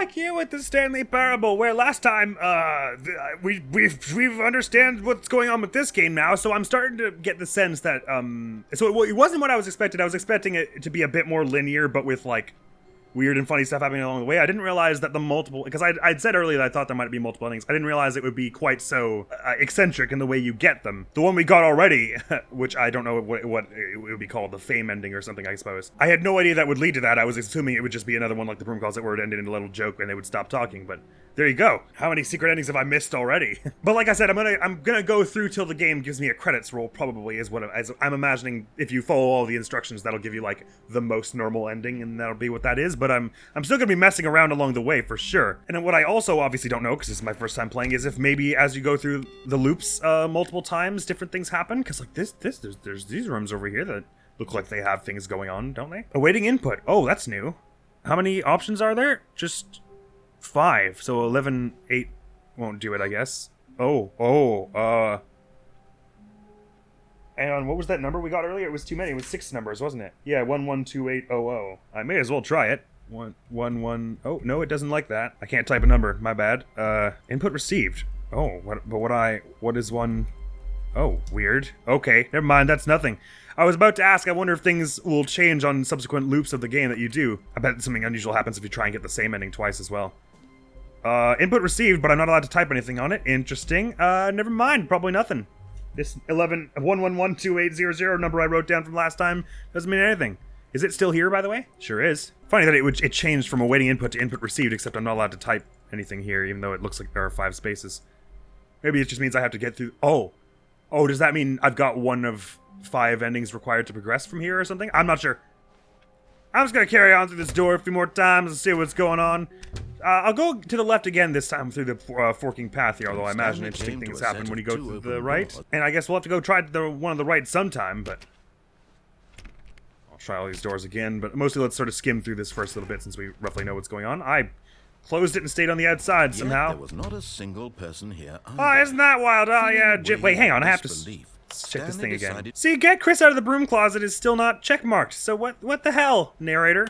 back here with the Stanley Parable, where last time, we've understand what's going on with this game now, so I'm starting to get the sense that, so it wasn't what I was expecting. I was expecting it to be a bit more linear, but with, like, weird and funny stuff happening along the way. I didn't realize that the multiple, because I'd said earlier that I thought there might be multiple endings. I didn't realize it would be quite so eccentric in the way you get them. The one we got already, which I don't know what it would be called, the fame ending or something, I suppose. I had no idea that would lead to that. I was assuming it would just be another one like the Broom Closet where it ended in a little joke and they would stop talking, but there you go. How many secret endings have I missed already? But like I said, I'm gonna go through till the game gives me a credits roll, probably, is what I'm imagining. If you follow all the instructions, that'll give you, like, the most normal ending, and that'll be what that is, but I'm still gonna be messing around along the way, for sure. And then what I also obviously don't know, because this is my first time playing, is if maybe as you go through the loops multiple times, different things happen, because, like, there's these rooms over here that look like they have things going on, don't they? Awaiting input. Oh, that's new. How many options are there? Just 5, so 11, 8 won't do it, I guess. Hang on, what was that number we got earlier? It was too many. It was 6 numbers, wasn't it? Yeah, 112800. I may as well try it. 111. Oh, no, it doesn't like that. I can't type a number. My bad. Input received. Oh, what is one? Oh, weird. Okay, never mind. That's nothing. I was about to ask, I wonder if things will change on subsequent loops of the game that you do. I bet something unusual happens if you try and get the same ending twice as well. Input received, but I'm not allowed to type anything on it. Interesting. Never mind. Probably nothing. This 11112800 number I wrote down from last time doesn't mean anything. Is it still here, by the way? Sure is. Funny that it changed from awaiting input to input received, except I'm not allowed to type anything here, even though it looks like there are 5 spaces. Maybe it just means I have to get through... Oh, does that mean I've got one of 5 endings required to progress from here or something? I'm not sure. I'm just gonna carry on through this door a few more times and see what's going on. I'll go to the left again this time through the forking path here, although I imagine interesting things happen when you go to the right. And I guess we'll have to go try one on the right sometime, but... I'll try all these doors again, but mostly let's sort of skim through this first little bit since we roughly know what's going on. I closed it and stayed on the outside somehow. There was not a single person here either. Oh, isn't that wild? Oh, yeah, wait, hang on, I have to... Let's check this thing again. See, get Chris out of the broom closet is still not checkmarked, so what the hell, narrator?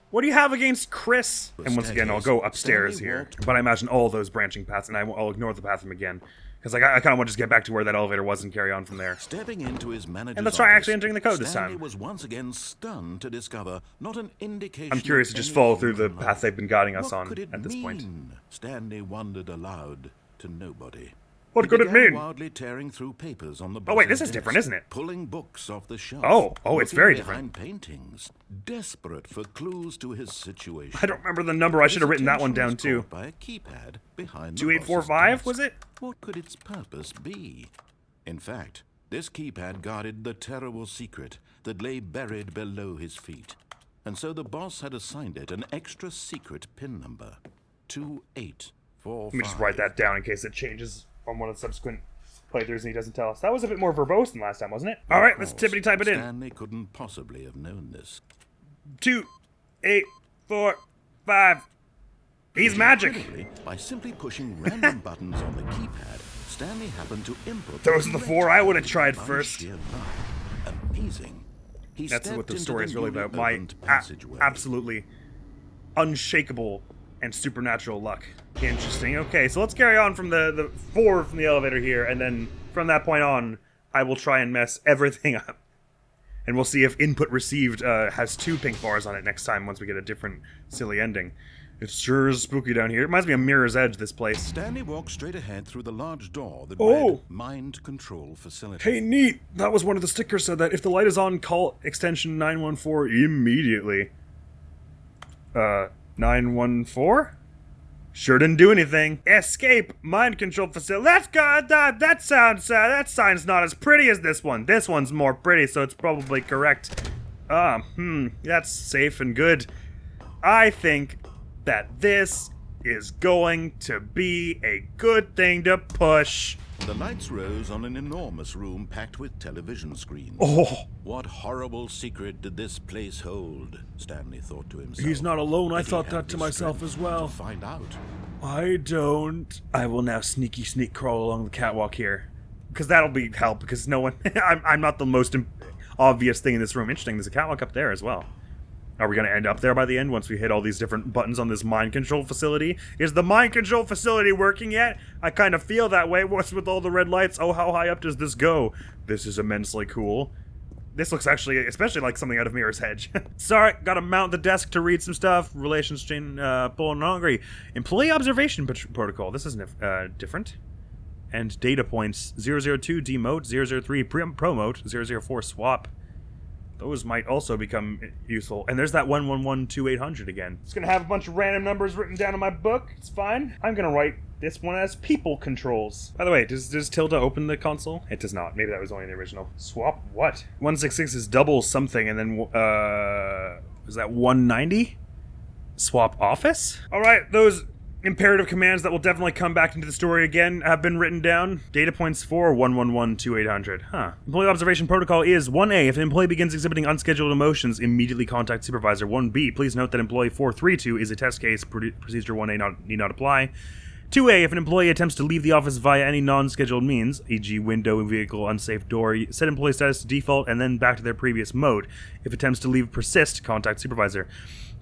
What do you have against Chris? And once again, I'll go upstairs here, but I imagine all those branching paths, and I'll ignore the bathroom again, because I kind of want to just get back to where that elevator was and carry on from there. Stepping into his manager's and let's try actually entering the code this time. Stanley was once again stunned to discover not an indication. I'm curious to just follow through the path they've been guiding us on at this point. Stanley wondered aloud to nobody. What could it mean? Wildly tearing through papers on the oh wait, this is different, isn't it? Pulling books off the shelf. Oh, it's very different. Paintings, desperate for clues to his situation. I don't remember the number. I should have written that one down too. By a keypad behind 2845 was it? What could its purpose be? In fact, this keypad guarded the terrible secret that lay buried below his feet. And so the boss had assigned it an extra secret pin number. 2845. Let me just write that down in case it changes on one of the subsequent playthroughs and he doesn't tell us. That was a bit more verbose than last time, wasn't it? All right, let's tippity type it in. Stanley couldn't possibly have known this. 2845. He's magic. By simply pushing random buttons on the keypad, Stanley happened to input. Those are the 4 I would have tried first. Amazing. That's what the story is really about. My absolutely unshakable and supernatural luck. Interesting. Okay, so let's carry on from the 4 from the elevator here, and then from that point on, I will try and mess everything up. And we'll see if input received has 2 pink bars on it next time once we get a different silly ending. It sure is spooky down here. It reminds me of Mirror's Edge, this place. Stanley walked straight ahead through the large door that read Mind Control Facility. Hey, neat! That was one of the stickers said that if the light is on, call extension 914 immediately. 914? Sure didn't do anything. Escape Mind Control Facility. That's good. That sign's not as pretty as this one. This one's more pretty, so it's probably correct. That's safe and good. I think that this is going to be a good thing to push. The lights rose on an enormous room packed with television screens. Oh. What horrible secret did this place hold? Stanley thought to himself. He's not alone. I thought that to myself as well. To find out. I don't. I will now sneak crawl along the catwalk here. Because that'll be help, because no one... I'm not the most obvious thing in this room. Interesting, there's a catwalk up there as well. Are we going to end up there by the end once we hit all these different buttons on this mind control facility? Is the mind control facility working yet? I kind of feel that way. What's with all the red lights? Oh, how high up does this go? This is immensely cool. This looks actually, especially like something out of Mirror's Edge. Sorry, gotta mount the desk to read some stuff. Relations chain, full and hungry. Employee observation protocol. This isn't different. And data points. 002 demote, 003 promote, 004 swap. Those might also become useful. And there's that 1112800 again. It's gonna have a bunch of random numbers written down in my book. It's fine. I'm gonna write this one as people controls. By the way, does Tilda open the console? It does not. Maybe that was only in the original. Swap what? 166 is double something, and then, is that 190? Swap office? Alright, those imperative commands that will definitely come back into the story again have been written down. Data points for 1112800. Huh. Employee observation protocol is 1A. If an employee begins exhibiting unscheduled emotions, immediately contact supervisor. 1B. Please note that employee 432 is a test case. Procedure 1A need not apply. 2A, if an employee attempts to leave the office via any non-scheduled means, e.g. window, vehicle, unsafe door, set employee status to default and then back to their previous mode. If attempts to leave persist, contact supervisor.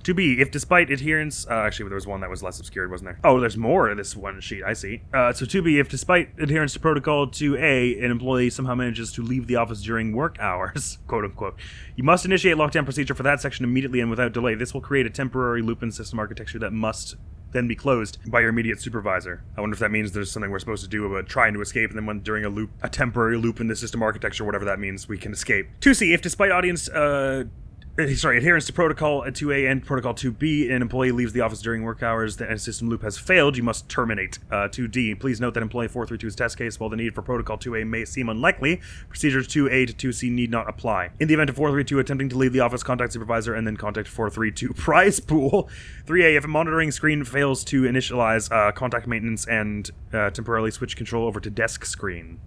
2B, if despite adherence... actually, there was one that was less obscured, wasn't there? Oh, there's more of this one sheet, I see. So 2B, if despite adherence to protocol 2A, an employee somehow manages to leave the office during work hours, quote-unquote, you must initiate lockdown procedure for that section immediately and without delay. This will create a temporary loop in system architecture that must then be closed by your immediate supervisor. I wonder if that means there's something we're supposed to do about trying to escape, and then when during a temporary loop in the system architecture, whatever that means, we can escape. 2C, if despite adherence to protocol 2A and protocol 2B, an employee leaves the office during work hours and a system loop has failed, you must terminate. 2D, please note that employee 432 is test case. While the need for protocol 2A may seem unlikely, procedures 2A to 2C need not apply. In the event of 432 attempting to leave the office, contact supervisor and then contact 432 prize pool. 3A, if a monitoring screen fails to initialize, contact maintenance and temporarily switch control over to desk screen.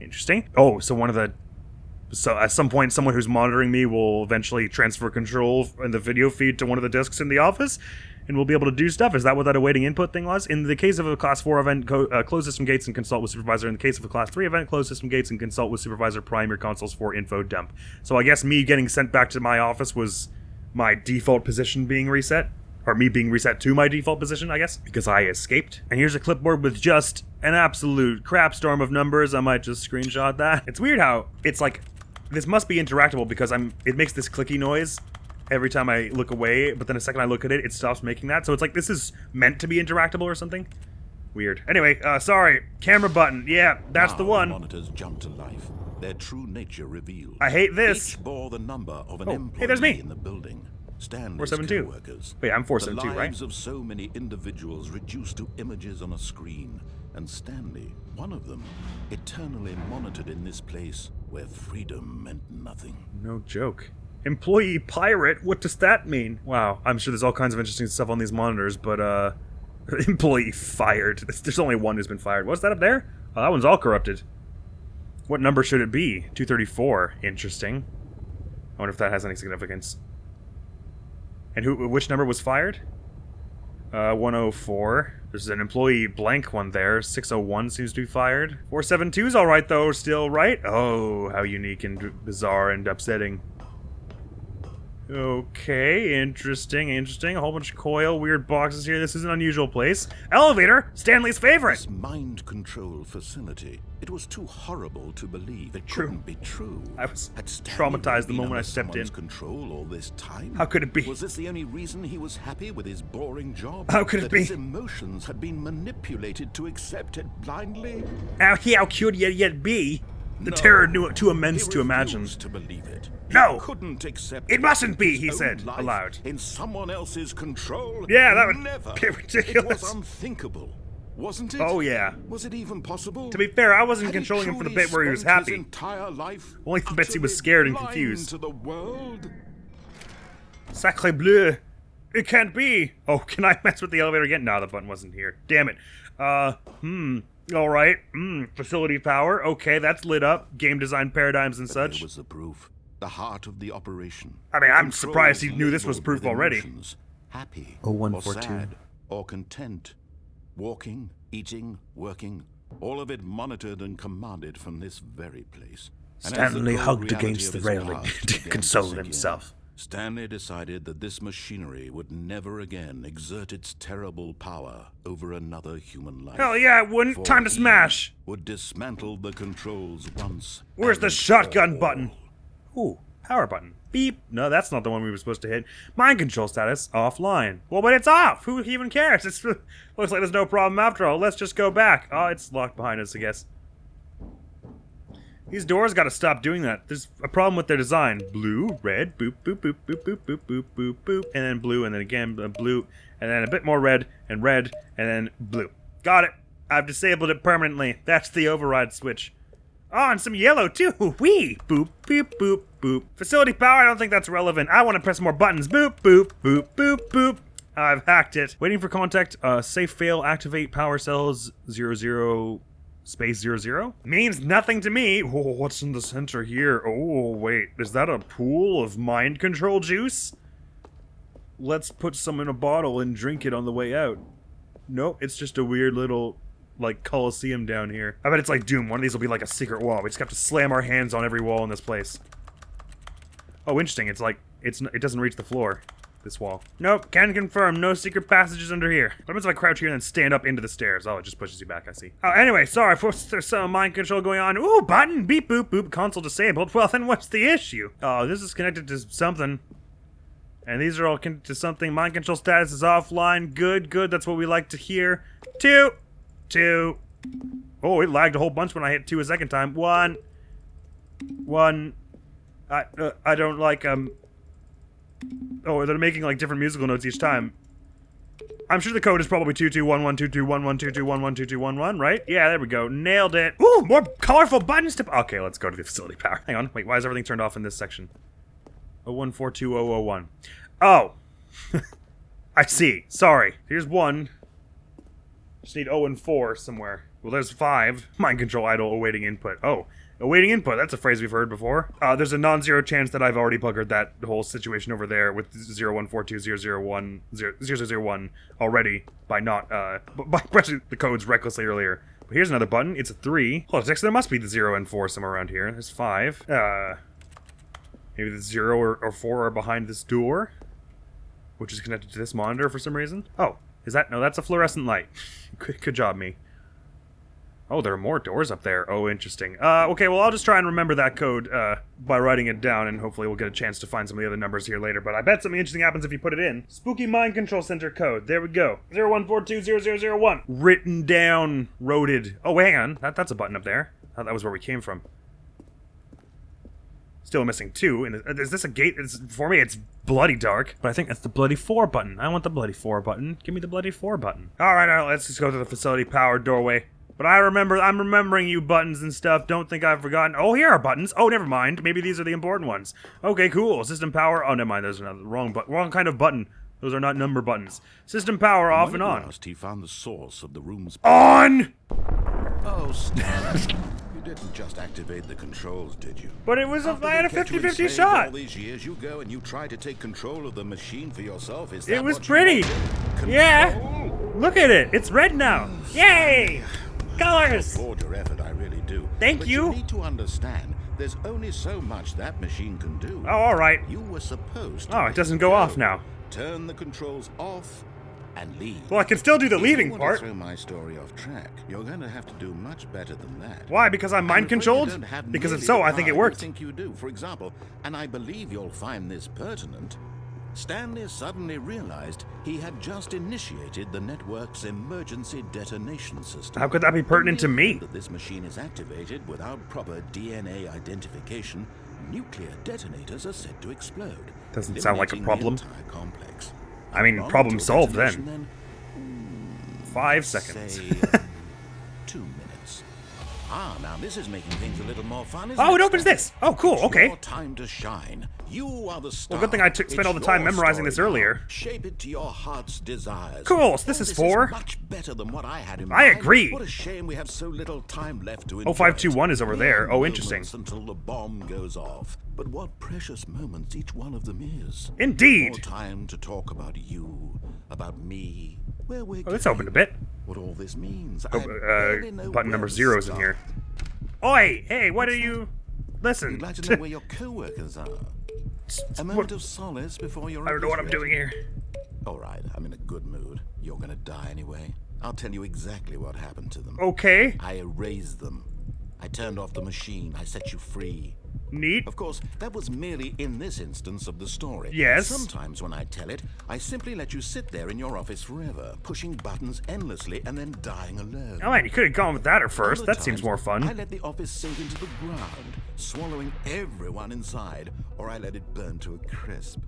Interesting. Oh, so at some point, someone who's monitoring me will eventually transfer control in the video feed to one of the desks in the office, and we'll be able to do stuff. Is that what that awaiting input thing was? In the case of a Class 4 event, close system gates and consult with supervisor. In the case of a Class 3 event, close system gates and consult with supervisor. Prime your consoles for info dump. So I guess me getting sent back to my office was my default position being reset. Or me being reset to my default position, I guess, because I escaped. And here's a clipboard with just an absolute crap storm of numbers. I might just screenshot that. It's weird how it's like... This must be interactable because it makes this clicky noise every time I look away, but then the second I look at it, it stops making that. So it's like this is meant to be interactable or something. Weird. Anyway, sorry. Camera button. Yeah, that's the one. The monitors jump to life. Their true nature revealed. I hate this. Each bore the number of an employee hey, there's me. in the building. Stanley's 472. co-workers. Wait, I'm 472, right? The lives of so many individuals reduced to images on a screen. And Stanley, one of them, eternally monitored in this place where freedom meant nothing. No joke. Employee pirate? What does that mean? Wow, I'm sure there's all kinds of interesting stuff on these monitors, but, employee fired. There's only one who's been fired. What's that up there? Oh, that one's all corrupted. What number should it be? 234. Interesting. I wonder if that has any significance. And which number was fired? 104. There's an employee blank one there. 601 seems to be fired. 472's alright though, still, right? Oh, how unique and bizarre and upsetting. Okay, interesting. A whole bunch of coil, weird boxes here. This is an unusual place. Elevator! Stanley's favorite! This mind control facility. It was too horrible to believe. It couldn't be true. I was traumatized the moment I stepped in. Control all this time? How could it be? Was this the only reason he was happy with his boring job? How could it be? His emotions had been manipulated to accept it blindly? How could it yet be? The terror knew it too immense to imagine. To believe it. No! He couldn't accept it mustn't be, he said, aloud. In someone else's control? Yeah, that would never be ridiculous. It was unthinkable, wasn't it? Oh, yeah. Was it even possible? To be fair, I wasn't controlling him for the bit where he was happy. His entire life only the bits he was scared and confused. To the world? Sacre bleu. It can't be. Oh, can I mess with the elevator again? No, the button wasn't here. Damn it. Alright. Facility power. Okay, that's lit up. Game design paradigms and such. There was the proof. The heart of the operation. I mean, I'm surprised he knew this was proof already. Happy, 0142. or sad, or content. Walking, eating, working. All of it monitored and commanded from this very place. And Stanley as the cold hugged reality against of the his railing past to began console sink in, himself. Stanley decided that this machinery would never again exert its terrible power over another human life. Hell yeah, it wouldn't. For Time to he smash. would dismantle the controls once. Where's the and shotgun for button? all. Ooh, power button. Beep. No, that's not the one we were supposed to hit. Mind control status offline. Well, but it's off. Who even cares? It's looks like there's no problem after all. Let's just go back. Oh, it's locked behind us, I guess. These doors gotta stop doing that. There's a problem with their design. Blue, red, boop, boop, boop, boop, boop, boop, boop, boop, boop, and then blue, and then again blue, and then a bit more red, and then blue. Got it. I've disabled it permanently. That's the override switch. Oh, and some yellow too. Wee. Boop, boop, boop, boop. Facility power, I don't think that's relevant. I want to press more buttons. Boop, boop, boop, boop, boop. I've hacked it. Waiting for contact. Safe fail. Activate power cells 00 space 00. Means nothing to me. Oh, what's in the center here? Oh, wait. Is that a pool of mind control juice? Let's put some in a bottle and drink it on the way out. Nope, it's just a weird little, like, coliseum down here. I bet it's like Doom. One of these will be like a secret wall. We just have to slam our hands on every wall in this place. Oh, interesting. It's like, it doesn't reach the floor. This wall. Nope, can confirm. No secret passages under here. What happens if I crouch here and then stand up into the stairs? Oh, it just pushes you back, I see. Oh, anyway, sorry, there's some mind control going on. Ooh, button, beep, boop, boop, console disabled. Well, then what's the issue? Oh, this is connected to something. And these are all connected to something. Mind control status is offline. Good, good, that's what we like to hear. 2. Oh, it lagged a whole bunch when I hit 2 a second time. 1. I don't like, Oh, they're making like different musical notes each time. I'm sure the code is probably 2211221122112211, right? Yeah, there we go. Nailed it. Ooh, more colorful buttons to... Okay, let's go to the facility power. Hang on. Wait, why is everything turned off in this section? 0142001. Oh. I see. Sorry. Here's 1. Just need 0 and 4 somewhere. Well, there's 5. Mind control idle awaiting input. Oh. Awaiting input, that's a phrase we've heard before. There's a non-zero chance that I've already buggered that whole situation over there with 0142001 already by not, by pressing the codes recklessly earlier. But here's another button, it's a 3. Hold on, there must be the 0 and 4 somewhere around here. There's 5. Maybe the 0 or 4 are behind this door, which is connected to this monitor for some reason. Oh, is that, no, that's a fluorescent light. Good job, me. Oh, there are more doors up there. Oh, interesting. Okay, well, I'll just try and remember that code by writing it down, and hopefully we'll get a chance to find some of the other numbers here later. But I bet something interesting happens if you put it in. Spooky Mind Control Center code. There we go. 01420001. Written down. Roaded. Oh, hang on. That's a button up there. I thought that was where we came from. Still missing 2. And is this a gate? For me, it's bloody dark. But I think that's the bloody 4 button. I want the bloody 4 button. Give me the bloody 4 button. All right, let's just go to the facility power doorway. But I'm remembering you buttons and stuff. Don't think I've forgotten. Oh, here are buttons. Oh, never mind. Maybe these are the important ones. Okay, cool. System power. Oh, never mind. Those are not wrong kind of button. Those are not number buttons. System power off and on. Last he found the source of the room's On! Oh, Stanley. You didn't just activate the controls, did you? But it was I had a 50-50 All shot. these years you go and you try to take control of the machine for yourself. Is that It was what pretty. You wanted? Yeah. Look at it. It's red now. Yay! Colors! I applaud your effort, I really do. Thank but you. You need to understand, there's only so much that machine can do. Oh, all right. You were supposed to. Oh, it doesn't go off now. Turn the controls off and leave. Well, I can still do the leaving If you part. want to throw my story off track, you're going to have to do much better than that. Why? Because I'm mind controlled? Because if so, I think it worked. I think you do. For example, and I believe you'll find this pertinent, Stanley suddenly realized he had just initiated the network's emergency detonation system. How could that be pertinent to me? That this machine is activated without proper DNA identification, nuclear detonators are set to explode. Doesn't sound like a eliminating problem. the entire complex. I mean, Long problem until solved detonation, then. 5 seconds. Say, 2 minutes. Ah, now this is making things a little more fun, isn't Oh, it it, opens Stanley? this. Oh, cool. It's Okay. your time to shine. You are the star. Well, good thing I spent all the It's time your memorizing this story now. earlier. Shape it to your heart's desires. Cool, so this is 4. much better than what I had in I mind. agree. What a shame we have so little time left to enjoy 0521 it. is over there. Oh, interesting. Moments until the bomb goes off. But what precious moments each one of them is. Indeed. More time to talk about you, about me, where we're Oh, this opened a bit. what all this means. Oh, I barely know button number where to 0 is in start. here. Oi! Hey, what are you... Listen. You'd like to know where your co-workers are. A moment of solace before your I don't know what I'm doing here. All right, I'm in a good mood. You're gonna die anyway. I'll tell you exactly what happened to them. Okay. I erased them. I turned off the machine. I set you free. Neat. Of course, that was merely in this instance of the story. Yes. Sometimes when I tell it, I simply let you sit there in your office forever, pushing buttons endlessly and then dying alone. Oh man, you could have gone with that at first. Other That seems times, more fun. I let the office sink into the ground, swallowing everyone inside, or I let it burn to a crisp.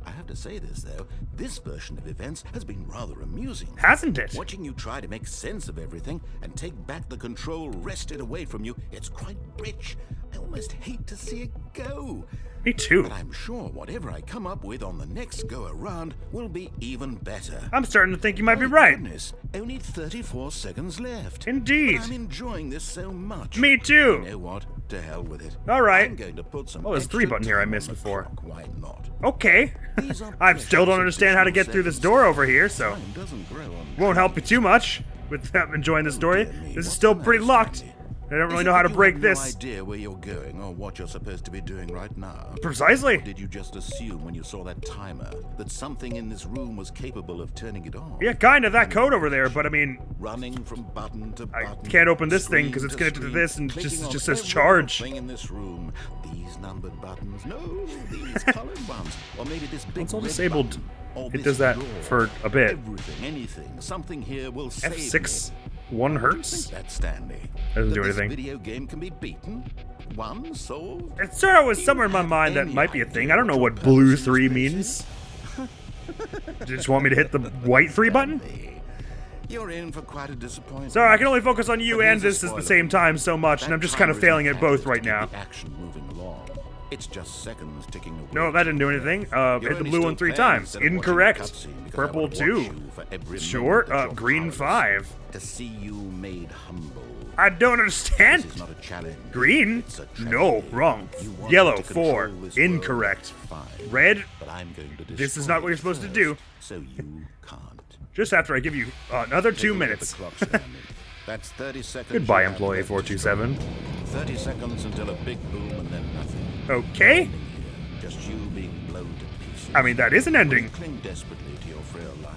I have to say this, though, this version of events has been rather amusing. Hasn't it? Watching you try to make sense of everything and take back the control wrested away from you, it's quite rich. I almost hate to see it go. Me too. But I'm sure whatever I come up with on the next go-around will be even better. I'm starting to think you might be My right. goodness, only 34 seconds left. Indeed. But I'm enjoying this so much. Me too. You know what? To hell with it. All right. I'm going to put some Oh, there's a 3 extra button here I time missed on the before. clock. Why not? Okay. These are I still don't precious understand how to get through this additional door over here, so Time doesn't grow on won't help you too much with enjoying the story. dear me, This is what's still the pretty matter, locked. Stanley? I don't Is really it know how that to you break have this. No idea where you're going or what you're supposed to be doing right now. Precisely. Or did you just assume when you saw that timer that something in this room was capable of turning it on? Yeah, kind of that code over there, but I mean, Running from button to I button. can't open this thing screen 'cause it's to connected to screen, this and clicking just- it on just says every charge. thing in this room. These numbered buttons. No, these colored ones. Or maybe this big It's all red disabled. button. Or It this does that door. for a bit. Everything, anything, something here will save F6, me. 1 Think hertz. that, Stanley. Doesn't That do this anything. video game can be beaten. One solved. It sort of was Do you somewhere in my have mind that any might be a thing. idea I don't know what what your blue purpose in 3 this means. Do you just want me to hit the white 3 button? Stanley, you're in for quite a disappointment. Sorry, I can only focus on you But and here's a this at the spoiler same for you. time so much, and That I'm just kind of timer failing isn't at both catalyst right to now. keep the action moving along. It's just seconds ticking away. No, that didn't do anything. You're Hit the only blue still one 3 playing times. instead of watching the Incorrect. cutscene because I Purple would watch 2. you for every Sure. moment that you're Green powerless. 5. To see you made humble. I don't understand. This is not a challenge. Green? It's a tragedy. No, wrong. You wanted Yellow, to control 4. this world. Incorrect. Fine. Red? But I'm going to This is destroy not what you're it supposed to first, do. So you can't. Just after I give you another 2 Take a look at minutes. the clock, Stanley. That's 30 seconds. Goodbye, you have employee left to 427. destroy. 30 seconds until a big boom and then nothing. Okay. Ending here. Just you being blown to pieces. I mean, that is an Will you ending. cling desperately to your frail life,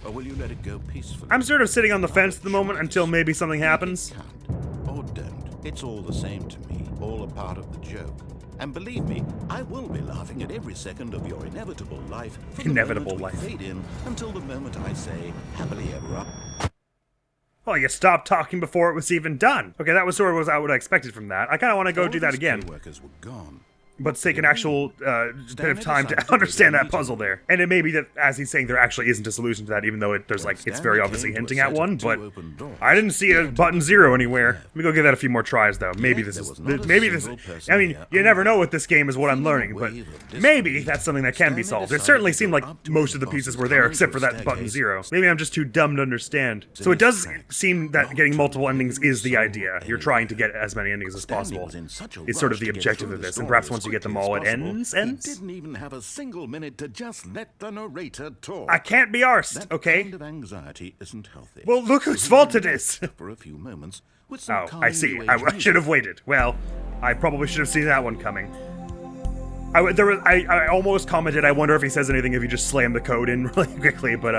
or will you let it go peacefully? I'm sort of sitting on the fence at the moment until maybe something happens. It can't, or don't. It's all the same to me. All a part of the joke. And believe me, I will be laughing at every second of your inevitable life. From the Inevitable moment we life. fade in until the moment I say happily ever after. Oh, you stopped talking before it was even done. Okay, that was sort of what I expected from that. I kind of want to go All do of that his again. co-workers were gone. But it's taken actual bit of time decided to to understand go to a that puzzle meeting. there. And it may be that, as he's saying, there actually isn't a solution to that, even though there's like, it's very Stanley obviously came to a hinting set at of one, two but open doors. I didn't see a button 0 anywhere. Let me go give that a few more tries, though. Maybe this there is, was not a maybe this, single person I mean, here you never either. know with this game is what I'm Feeling a learning, but wave of maybe disbelief, that's something that can be Stanley solved. It decided certainly to seemed go like up to most his of the boss's pieces were there, coming except to for a that button staircase. 0. Maybe I'm just too dumb to understand. in So it his does tracks. seem that Not getting to multiple believe endings is the so idea. You're trying to get as many endings as Stanley possible. was in such a It's sort of rush the to get objective through of the this, and story perhaps as once you get them quickly all, as it possible. ends. He didn't even have a single minute to just let the narrator talk. I can't be arsed, That okay? kind of anxiety isn't healthy. Well, look whose So fault he it is. relaxed for a few moments with some Oh, I calming see. new age I should have music. waited. Well, I probably should have seen that one coming. I almost commented, I wonder if he says anything if you just slam the code in really quickly, but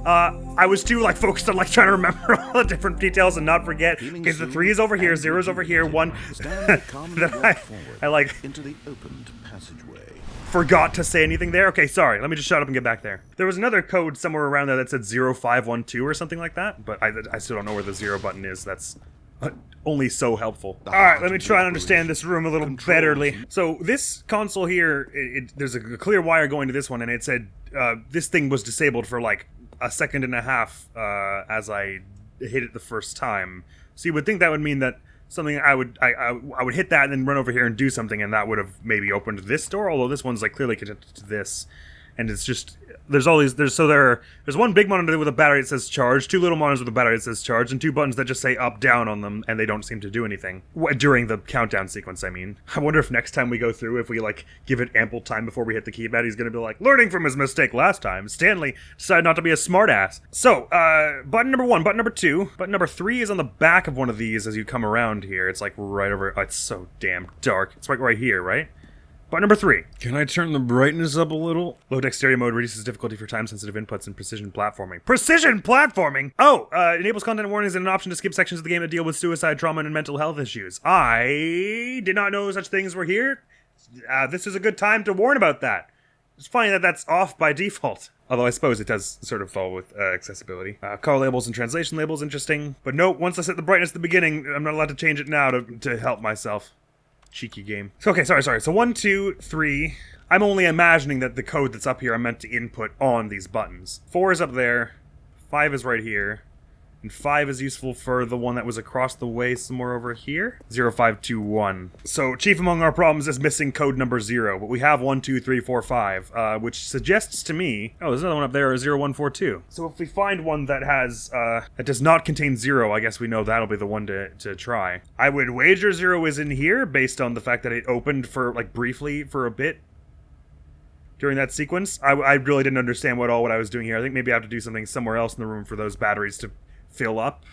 I was too like focused on like trying to remember all the different details and not forget. Feeling Okay, the soothed 3 is over here, and 0 is over here, 1 Stanley calmly that walked forward I like into the opened passageway. forgot to say anything there. Okay, sorry. Let me just shut up and get back there. There was another code somewhere around there that said 0512 or something like that, but I still don't know where the 0 button is. That's only so helpful. All right, let me try and understand this room a little betterly. So this console here, there's a clear wire going to this one, and it said this thing was disabled for like a second and a half as I hit it the first time. So you would think that would mean that something I would hit that and then run over here and do something, and that would have maybe opened this door. Although this one's like clearly connected to this, and it's just there's one big monitor with a battery that says charge, 2 little monitors with a battery that says charge, and 2 buttons that just say up down on them, and they don't seem to do anything during the countdown sequence. I mean, I wonder if next time we go through, if we like give it ample time before we hit the keypad, he's gonna be like, learning from his mistake last time, Stanley decided not to be a smartass. So button number 1, button number 2, button number 3 is on the back of one of these as you come around here. It's like right over. Oh, it's so damn dark. It's like right here, right? Button number 3. Can I turn the brightness up a little? Low dexterity mode reduces difficulty for time-sensitive inputs and precision platforming. Precision platforming? Oh, enables content warnings and an option to skip sections of the game that deal with suicide, trauma, and mental health issues. I did not know such things were here. This is a good time to warn about that. It's funny that that's off by default. Although I suppose it does sort of fall with accessibility. Color labels and translation labels, interesting. But nope, once I set the brightness at the beginning, I'm not allowed to change it now to help myself. Cheeky game. So, okay, sorry. So 1, 2, 3. I'm only imagining that the code that's up here I'm meant to input on these buttons. 4 is up there. 5 is right here. And 5 is useful for the one that was across the way somewhere over here. 0521. So chief among our problems is missing code number 0. But we have 1, 2, 3, 4, 5. Which suggests to me... Oh, there's another one up there, 0142. So if we find one that has... that does not contain 0, I guess we know that'll be the one to try. I would wager 0 is in here, based on the fact that it opened for, like, briefly for a bit. During that sequence. I really didn't understand what I was doing here. I think maybe I have to do something somewhere else in the room for those batteries to fill up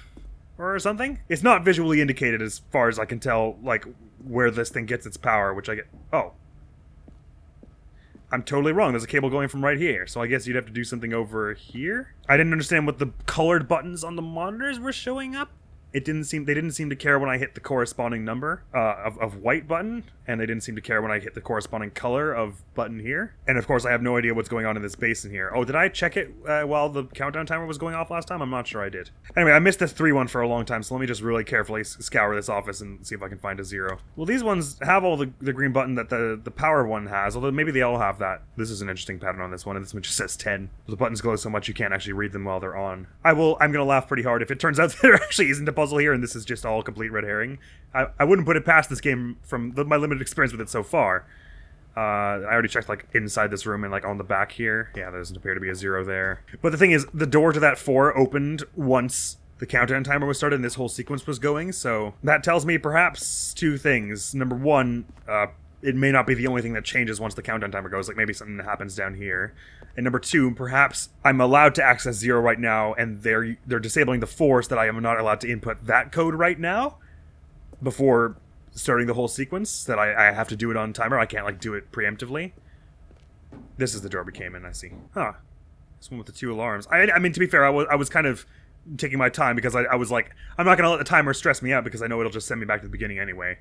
or something. It's not visually indicated as far as I can tell, like, where this thing gets its power, which I get... Oh. I'm totally wrong. There's a cable going from right here, so I guess you'd have to do something over here? I didn't understand what the colored buttons on the monitors were showing up. They didn't seem to care when I hit the corresponding number of white button, and they didn't seem to care when I hit the corresponding color of button here. And of course, I have no idea what's going on in this basin here. Oh, did I check it while the countdown timer was going off last time? I'm not sure I did. Anyway, I missed this 3 one for a long time, so let me just really carefully scour this office and see if I can find a 0. Well, these ones have all the green button that the power one has, although maybe they all have that. This is an interesting pattern on this one, and this one just says 10. The buttons glow so much you can't actually read them while they're on. I'm gonna laugh pretty hard if it turns out there actually isn't a puzzle here and this is just all complete red herring. I wouldn't put it past this game from my limited experience with it so far. I already checked, like, inside this room and, like, on the back here. Yeah, there doesn't appear to be a 0 there. But the thing is, the door to that 4 opened once the countdown timer was started and this whole sequence was going, so that tells me perhaps 2 things. Number 1, it may not be the only thing that changes once the countdown timer goes, like maybe something happens down here. And number 2, perhaps I'm allowed to access 0 right now, and they're disabling the force that I am not allowed to input that code right now before starting the whole sequence, that I have to do it on timer. I can't, like, do it preemptively. This is the door we came in, I see. Huh. This one with the 2 alarms. I mean, to be fair, I was kind of taking my time because I was like, I'm not going to let the timer stress me out because I know it'll just send me back to the beginning anyway.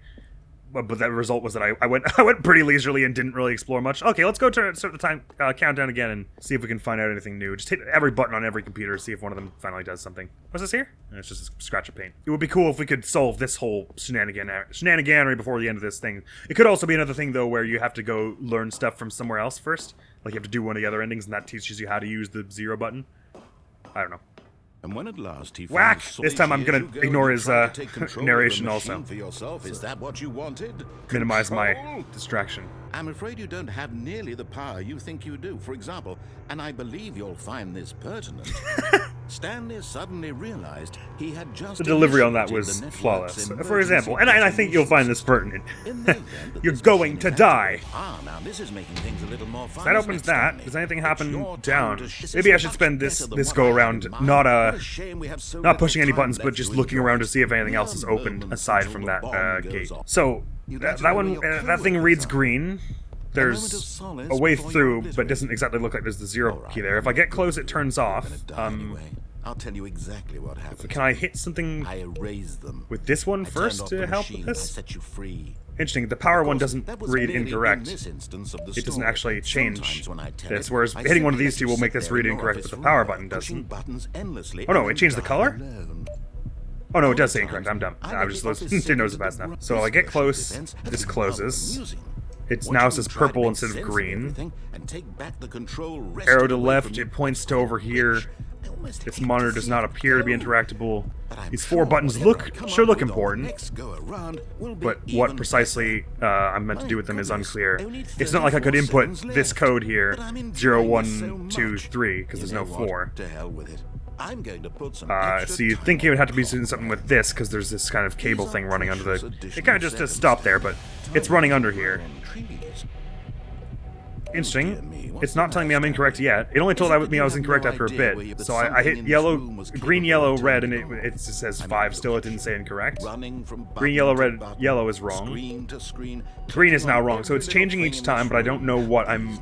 But that result was that I went pretty leisurely and didn't really explore much. Okay, let's go start the time countdown again and see if we can find out anything new. Just hit every button on every computer, see if one of them finally does something. What's this here? It's just a scratch of paint. It would be cool if we could solve this whole shenaniganery before the end of this thing. It could also be another thing, though, where you have to go learn stuff from somewhere else first. Like, you have to do one of the other endings, and that teaches you how to use the 0 button. I don't know. And when at last he Whack! finds This time I'm gonna ignore his narration also. for yourself. Is that what you wanted? Minimize my Control? distraction. I'm afraid you don't have nearly the power you think you do. For example, and I believe you'll find this pertinent, Stanley suddenly realized he had just... The delivery on that initiated was the Network's flawless. For emergency example, and I think you'll find this pertinent. In the event that You're this going machine to had die. Now this is making things a little more fun. That opens isn't it, that. Stanley? Does anything It's happen your down? time to Maybe I shine. should spend Much this better than go what I around had in mind. not What a shame we have so not little pushing any time buttons, but left just to looking enjoy around to it. see if anything else is Mere opened moments aside until from the that bomb goes gate. off. So You'd like to that know one, where your that thing co-workers reads are. green. There's solace a way before you through, obliterate but doesn't exactly look like there's the 0 All key right. there. If I get close, it turns off. Gonna die anyway. I'll tell you exactly what happened. Can I hit something I erased them. with this one I turned first off to the help machine. with I this? set you free. Interesting. The power Of one course, doesn't that was read merely incorrect. in this instance of the It doesn't story. actually change Sometimes when I tell this, it, whereas I hitting one of simply these let 2 you will make sit this there read in your incorrect, office but the for a power while, button pushing doesn't. buttons endlessly Oh no, and it changed the then color? dying alone. Oh no, it does Other say incorrect. I'm dumb. times, I let just the office didn't notice it sit fast into enough. the So I get version of close, events this as closes. amusing. It Once now you says try to purple make instead of sense green. everything and take back the control wrested Arrow to away left, from you, it points to over here. I almost This hate monitor to does see not it appear to be go. interactable. But I'm These sure 4 buttons whatever I look come sure up look with on the important, next go around will be but even what better. precisely I'm meant to do with them is My goodness, unclear. only It's not like I could 34 input seconds this left, code here, but I'm enjoying 0, this 1, so 2, much. 3, because there's You no know what? 4. To hell with it. I'm going to put some So you'd think it would have to be doing something with this, because there's this kind of cable thing running under the... It kind of just does stop there, but it's running under here. Interesting. It's not telling me I'm incorrect yet. It only told me I was incorrect after a bit. So I hit yellow, green, yellow, red, and it just says 5 still. It didn't say incorrect. Green, yellow, red, yellow is wrong. Green is now wrong. So it's changing each time, but I don't know what I'm...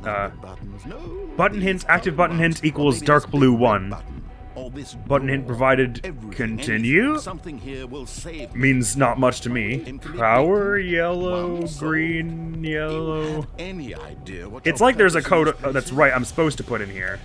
Button hint, active button hint equals dark blue 1. Button hint provided continue means not much to me. Power yellow, green, yellow. It's like there's a code that's right I'm supposed to put in here,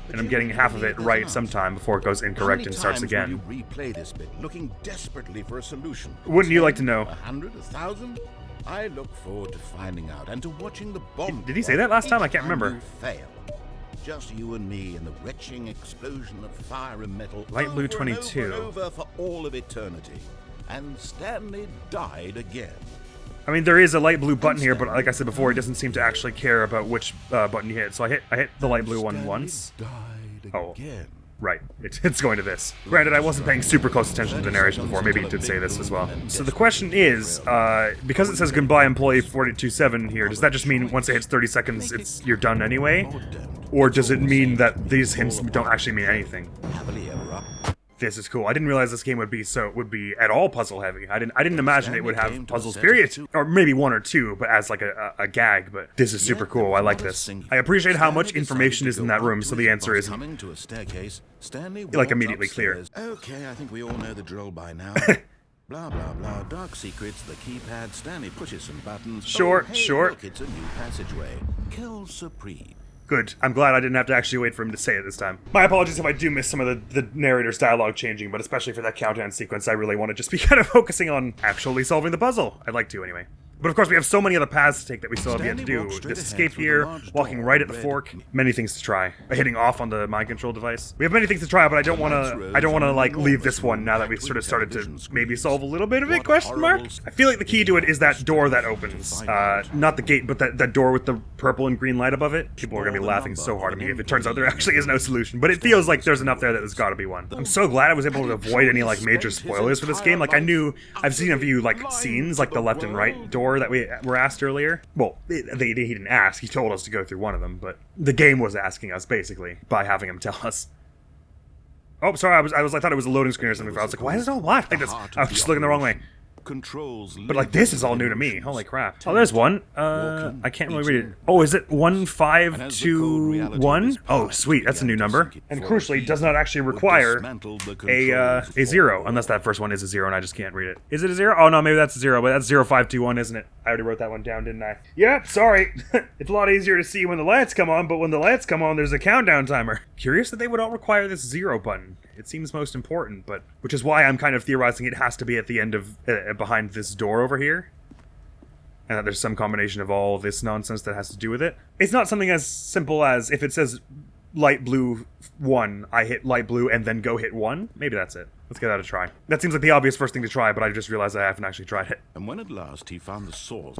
and I'm getting half of it right sometime before it goes incorrect and starts again. Replay this bit, looking desperately for a solution. Wouldn't you like to know? 100, 1,000? I look forward to finding out and to watching the bomb. Did he say that last time? I can't remember. Fail. Just you and me and the retching explosion of fire and metal. Light blue 22. Over and over for all of eternity. And Stanley died again. I mean, there is a light blue button here, but like I said before, he doesn't seem to actually care about which button you hit. So I hit the light blue one once. Died again. Right, it's going to this. Granted, I wasn't paying super close attention to the narration before, maybe it did say this as well. So the question is, because it says goodbye employee 427 here, does that just mean once it hits 30 seconds, you're done anyway? Or does it mean that these hints don't actually mean anything? This is cool. I didn't realize this game would be at all puzzle heavy. I didn't imagine it would have puzzles period, or maybe 1 or 2, but as like a gag. But this is super cool. I like this. I appreciate how much information is in that room, so the answer is like immediately clear. Okay, I think we all know the drill by now. Blah blah blah. Dark secrets. The keypad. Stanley pushes some buttons. Sure. Look, it's a new passageway. Kill Supreme. Good. I'm glad I didn't have to actually wait for him to say it this time. My apologies if I do miss some of the narrator's dialogue changing, but especially for that countdown sequence, I really want to just be kind of focusing on actually solving the puzzle. I'd like to, anyway. But of course, we have so many other paths to take that we still have yet to do. This escape here, walking right at the fork, many things to try. Hitting off on the mind control device. We have many things to try, but I don't want to like leave this one now that we've sort of started to maybe solve a little bit of it, question mark? I feel like the key to it is that door that opens. Not the gate, but that door with the purple and green light above it. People are going to be laughing so hard at me if it turns out there actually is no solution, but it feels like there's enough there that there's got to be one. I'm so glad I was able to avoid any like major spoilers for this game. Like I've seen a few like scenes, like the left and right door that we were asked earlier. Well, he didn't ask, he told us to go through one of them, but the game was asking us basically by having him tell us. Oh, sorry, I thought it was a loading screen or something. I was like, why is it all black like this? I was just looking the wrong way. But like this is all new to me. Holy crap. Oh, there's one. I can't really read it. Oh, is it 1521? Oh, sweet. That's a new number. And crucially, does not actually require a 0, unless that first one is a 0 and I just can't read it. Is it a 0? Oh no, maybe that's a 0, but that's 0521, isn't it? I already wrote that one down, didn't I? Yeah, sorry. It's a lot easier to see when the lights come on, but when the lights come on, there's a countdown timer. Curious that they would all require this 0 button. It seems most important, but which is why I'm kind of theorizing it has to be at the end of behind this door over here, and that there's some combination of all this nonsense that has to do with it. It's not something as simple as if it says light blue 1, I hit light blue and then go hit 1. Maybe that's it. Let's give that a try. That seems like the obvious first thing to try, but I just realized I haven't actually tried it. And when at last he found the source...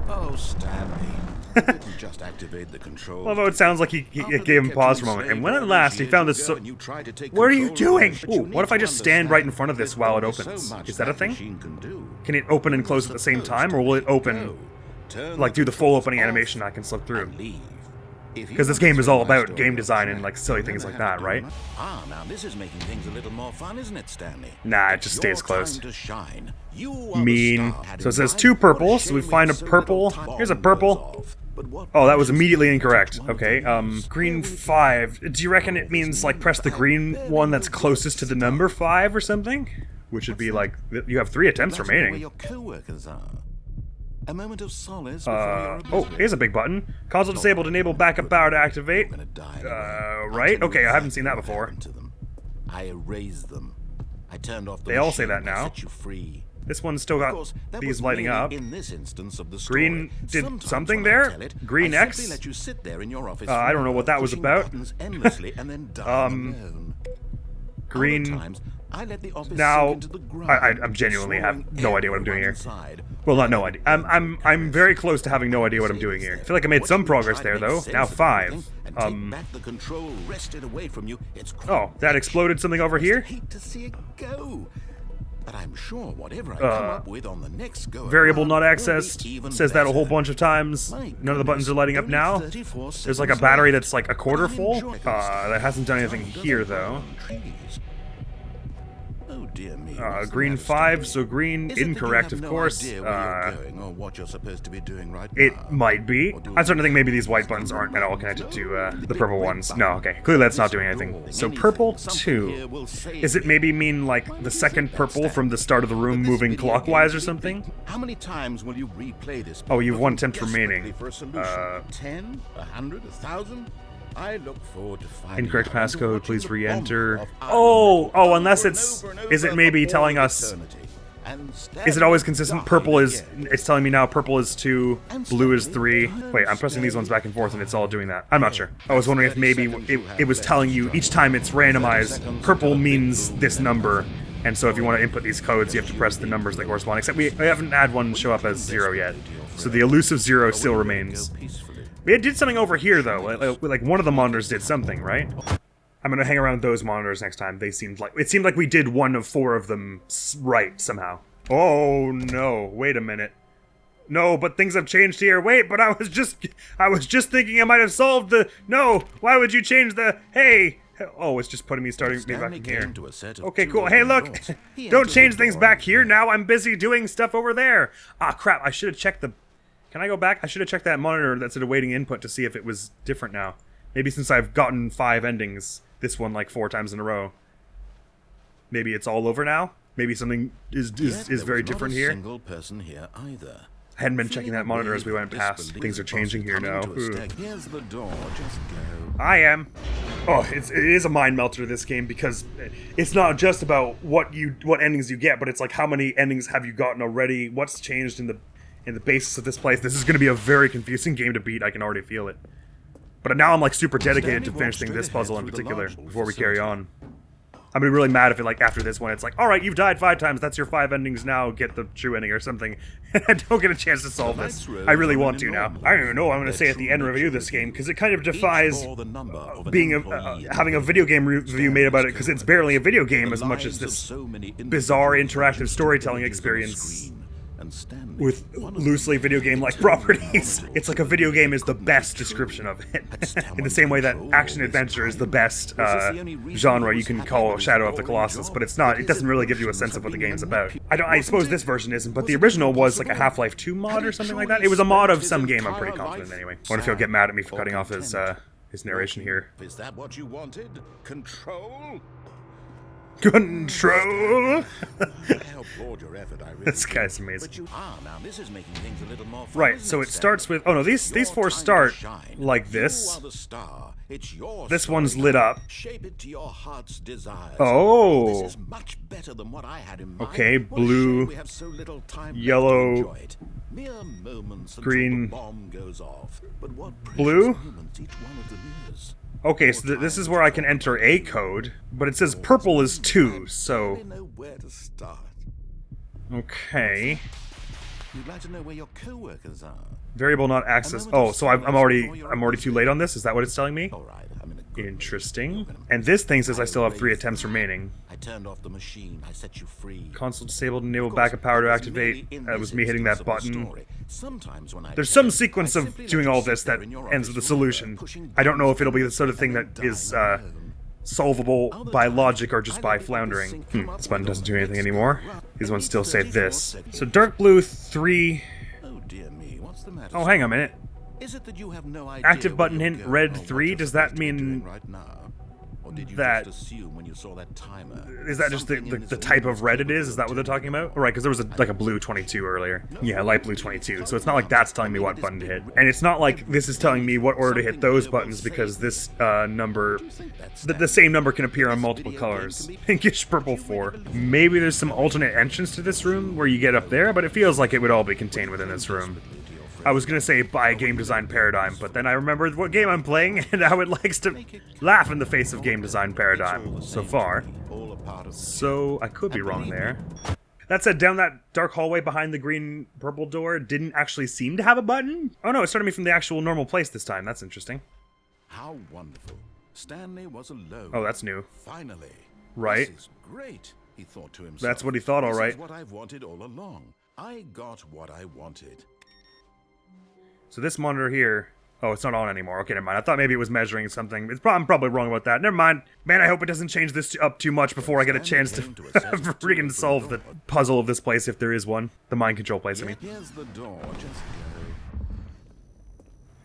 Oh, Stanley. You didn't just activate the control. Although it sounds like he gave him pause for a moment. And when at last he found the source... What are you doing? Ooh, what if I just stand right in front of this while it opens? Is that a thing? Can it open and close at the same time, or will it open... like do the full opening animation I can slip through? Because this game is all about game design and like silly things like that, right? Ah, now this is making things a little more fun, isn't it, Stanley? Nah, it just stays closed. Mean. So it says 2 purple, so we find a purple. Here's a purple. Oh, that was immediately incorrect. Okay, green 5. Do you reckon it means like press the green one that's closest to the number 5 or something? Which would be like, you have 3 attempts remaining. A moment of solace oh, here's a big button. Console disabled, enable backup power to activate. Right? Okay, I haven't seen that before. I erased them. I turned off the They all say that now. set you free. This one's still got these lighting up. In this instance of the Green did something there? Green X? Let you sit there in your office I don't know what that was about. Green. Now, I'm genuinely have no idea what I'm doing here. Well, not no idea. I'm very close to having no idea what I'm doing here. I feel like I made some progress there, though. Now 5. Oh, that exploded something over here? But I'm sure whatever I come up with on the next go Variable around not will be accessed. even Says that a whole better. bunch of times. My None of the buttons are goodness, lighting up only now. 34 There's like a seconds battery left. that's like a quarter I'm full. enjoying this That hasn't done anything Time here doesn't though. grow on trees. Oh dear me. what's the Green matter, 5, Stanley? so green, Is it that you incorrect, have of no course. idea where you're going or what you're supposed to be doing right It now? might be. Or do I'm starting to think maybe these white you buttons aren't at all connected to the big purple red ones. button. No, okay. Clearly that's not doing This anything. door, So anything, purple something here 2. will save Is it me. maybe mean like Why the is second it that, purple from the Stanley? start of the room But this moving video game clockwise or is something? addicting. How many times will you replay this? Oh, you have one looking attempt remaining. desperately for a solution? 10, 100, 1,000? I look forward to finding Incorrect out and passcode, watching please the re-enter. bomb of Oh, Admiral unless over it's... and over Is it and maybe over telling all us... eternity. And Is it always Stanley consistent? died Purple is... again. It's telling me now purple is 2, And blue is Stanley 3. died Wait, I'm pressing these ones back and forth and it's all doing that. I'm not sure. I was That's wondering if 30 maybe seconds you have it was left telling to you try. each time it's 30 randomized, seconds purple until the big means boom this and number. bang. And so if you want to input these codes, you have to press the numbers that correspond. Except we haven't had one show up as 0 yet. So the elusive 0 still remains. It did something over here, though. Like one of the monitors did something, right? I'm gonna hang around those monitors next time. It seemed like we did 1 of 4 of them right somehow. Oh no! Wait a minute. No, but things have changed here. Wait, but I was just thinking I might have solved the. No, why would you change the? Hey. Oh, it's just putting me starting me back in here. Okay, cool. Hey, look! Don't change things back here now. I'm busy doing stuff over there. Ah, crap! I should have checked the. Can I go back? I should have checked that monitor that's at awaiting input to see if it was different now. Maybe since I've gotten 5 endings, this one like 4 times in a row. Maybe it's all over now. Maybe something is very different here. Single person here either. I hadn't been checking that monitor as we went past. Things are changing here now. Here's the door. Just go. I am. Oh, it is a mind melter, this game, because it's not just about what endings you get, but it's like how many endings have you gotten already? What's changed in the basis of this place? This is going to be a very confusing game to beat. I can already feel it. But now I'm like super dedicated to finishing this puzzle in particular before we carry on. I'm gonna be really mad if it like after this one it's like, all right, you've died 5 times. That's your 5 endings now. Get the true ending or something. I don't get a chance to solve this. I really want to now. I don't even know what I'm gonna say at the end review of this game because it kind of defies being having a video game review made about it because it's barely a video game as much as this bizarre interactive storytelling experience with loosely video game-like properties. It's like a video game is the best description of it. In the same way that action-adventure is the best genre you can call Shadow of the Colossus, but it's not. It doesn't really give you a sense of what the game's about. I suppose this version isn't, but the original was like a Half-Life 2 mod or something like that. It was a mod of some game, I'm pretty confident anyway. I wonder if he'll get mad at me for cutting off his narration here. Is that what you wanted? Control? Control! How broad your effort, I really This guy's amazing. But you are now. This is making things a little more fun. Right, isn't so it Stanley? starts with... Oh no, these Your 4 time start to shine. like You this. are the star. It's your This story one's now. lit up. Shape it to your heart's desires. Oh. This is much better than what I had in mind. Okay, What a blue, shame we have so little time left yellow, to enjoy it. Mere moments until green, the bomb goes off. But what precious blue. moments each one of them is. Okay, so this is where I can enter a code, but it says purple is 2, so... I know where to start. Okay. You'd like to know where your co-workers are. Variable not access... Oh, so I'm already too late on this? Is that what it's telling me? All right, I'm in a good Interesting. mood. And this thing says I still have 3 attempts remaining. I turned off the machine. I set you free. Console disabled, enable Of course, backup power to that was activate. merely in That was this me hitting that instance of the button. story. Sometimes when I There's play, some sequence I of simply let doing you all sit this that there in your ends with a office solution. pushing I don't know buttons if it'll be the and sort of thing that dying is alone. solvable Other by times, logic or I just let by the floundering. office come up This button with doesn't a do anything next anymore. round. These ones Maybe still say 34 this. seconds. So dark blue 3... Oh dear me, what's the matter? Oh, hang on a minute. Is it that you have no idea Active where button you're hint going red or what 3, you're does that supposed to be doing mean right now? Or did you that- just assume when you saw that timer? Is that just Something in the this type room of red it is? capable Is that what they're of talking doing about? Right, because there was like a blue 22 earlier. Yeah, light blue 22. So it's not like that's telling me what button to hit. And it's not like this is telling me what order to hit those buttons because this number... The same number can appear on multiple colors. Pinkish purple 4. Maybe there's some alternate entrance to this room where you get up there, but it feels like it would all be contained within this room. I was gonna say by game design paradigm, but then I remembered what game I'm playing and how it likes to laugh in the face of game design paradigm so far. So I could be wrong there. That said, down that dark hallway behind the green-purple door didn't actually seem to have a button. Oh no, it started me from the actual normal place this time. That's interesting. How wonderful. Stanley was alone. Oh, that's new. Finally. Right. This is great. he thought to himself. That's what he thought, all right. This is what I've wanted all along. I got what I wanted. So this monitor here... Oh, it's not on anymore. Okay, never mind. I thought maybe it was measuring something. I'm probably wrong about that. Never mind. Man, I hope it doesn't change this up too much before I get a chance to freaking solve the puzzle of this place, if there is one. The mind control place, I mean. Here's the door. Just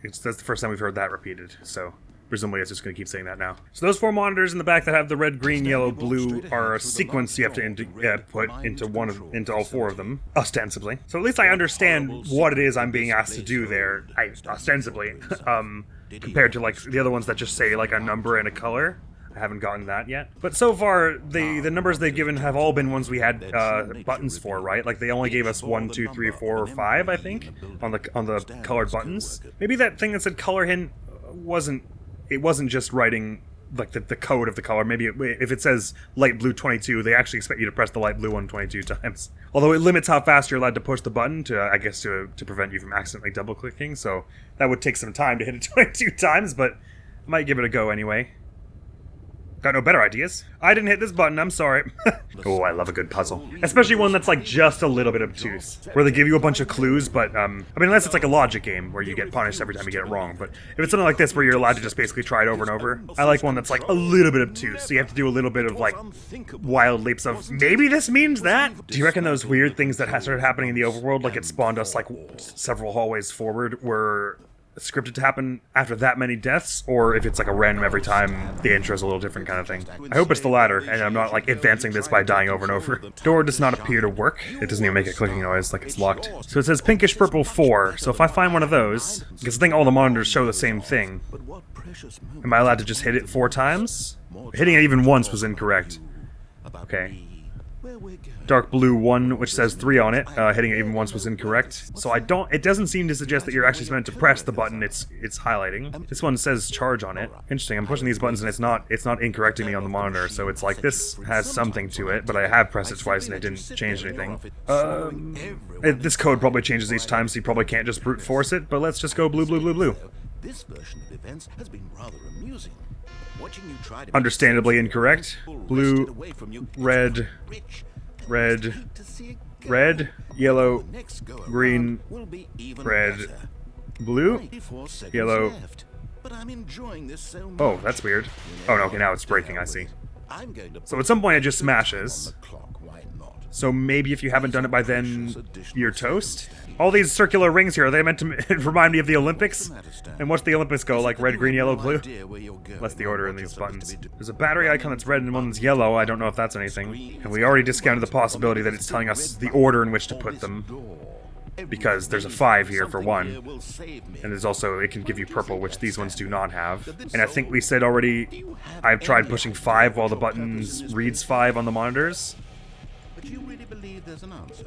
go. That's the first time we've heard that repeated, so... Presumably it's just going to keep saying that now. So those 4 monitors in the back that have the red, green, yellow, blue are a sequence you have to put into all 4 of them, ostensibly. So at least I understand what it is I'm being asked to do there, ostensibly, compared to like the other ones that just say like a number and a color. I haven't gotten that yet. But so far, the numbers they've given have all been ones we had buttons for, right? Like they only gave us 1, 2, 3, 4, or 5, I think, on the colored buttons. Maybe that thing that said color hint wasn't just writing like the code of the color. Maybe if it says light blue 22, they actually expect you to press the light blue one 22 times. Although it limits how fast you're allowed to push the button to, I guess, to prevent you from accidentally double clicking. So that would take some time to hit it 22 times, but I might give it a go anyway. Got no better ideas. I didn't hit this button, I'm sorry. Oh, I love a good puzzle. Especially one that's like just a little bit obtuse. Where they give you a bunch of clues, but, I mean, unless it's like a logic game where you get punished every time you get it wrong. But if it's something like this where you're allowed to just basically try it over and over, I like one that's like a little bit obtuse. So you have to do a little bit of like wild leaps of, maybe this means that? Do you reckon those weird things that started happening in the overworld, like it spawned us like several hallways forward, were scripted to happen after that many deaths, or if it's like a random every time the intro's a little different kind of thing? I hope it's the latter, and I'm not like advancing this by dying over and over. Door does not appear to work. It doesn't even make a clicking noise, like it's locked. So it says pinkish purple 4, so if I find one of those, because I think all the monitors show the same thing, am I allowed to just hit it 4 times? Hitting it even once was incorrect. Okay. Dark blue 1, which says 3 on it. Hitting it even once was incorrect. So it doesn't seem to suggest that you're actually meant to press the button it's highlighting. This one says charge on it. Interesting, I'm pushing these buttons and it's not incorrecting me on the monitor, so it's like this has something to it, but I have pressed it twice and it didn't change anything. This code probably changes each time, so you probably can't just brute force it, but let's just go blue, blue, blue, blue. This version of events has been rather amusing. Understandably incorrect. Blue, red, red, red, yellow, green, red, blue, yellow. Oh, that's weird. Oh no, okay, now it's breaking, I see. So at some point it just smashes. So maybe if you haven't done it by then, you're toast? All these circular rings here, are they meant to remind me of the Olympics? And what's the Olympics go, like red, green, yellow, blue? That's the order in these buttons. There's a battery icon that's red and one that's yellow, I don't know if that's anything. And we already discounted the possibility that it's telling us the order in which to put them. Because there's a 5 here for 1. And there's also, it can give you purple, which these ones do not have. And I think we said already, I've tried pushing 5 while the buttons reads 5 on the monitors. But you really believe there's an answer?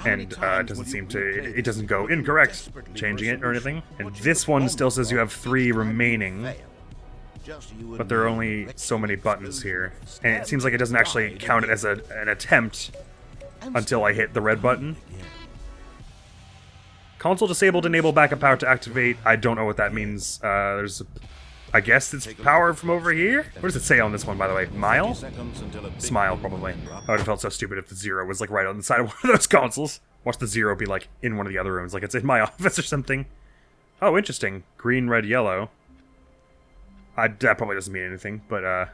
And it doesn't seem to, it doesn't go incorrect, changing it or anything. And this one still says you have 3 remaining, but there are only so many buttons here. And it seems like it doesn't actually count it as an attempt until I hit the red button. Console disabled, enable backup power to activate. I don't know what that means. I guess it's power from over here? What does it say on this one, by the way? Mile? Smile, probably. I would have felt so stupid if the 0 was, like, right on the side of one of those consoles. Watch the 0 be, like, in one of the other rooms, like it's in my office or something. Oh, interesting. Green, red, yellow. That probably doesn't mean anything, but,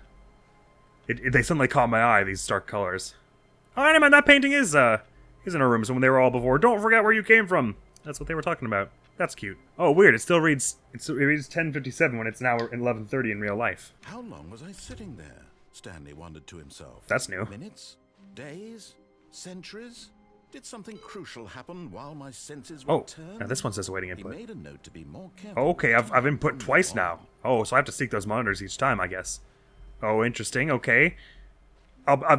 they suddenly caught my eye, these stark colors. Oh, man, that painting is in our room, so when they were all before. Don't forget where you came from. That's what they were talking about. That's cute. Oh, weird. It still reads. It reads 10:57 when it's now 11:30 in real life. How long was I sitting there? Stanley wondered to himself. That's new. Minutes? Days? Centuries? Did something crucial happen while my senses were turned? Now this one says awaiting input. He made a note to be more careful. Okay, I've input twice now. Oh, so I have to seek those monitors each time, I guess. Oh, interesting. Okay.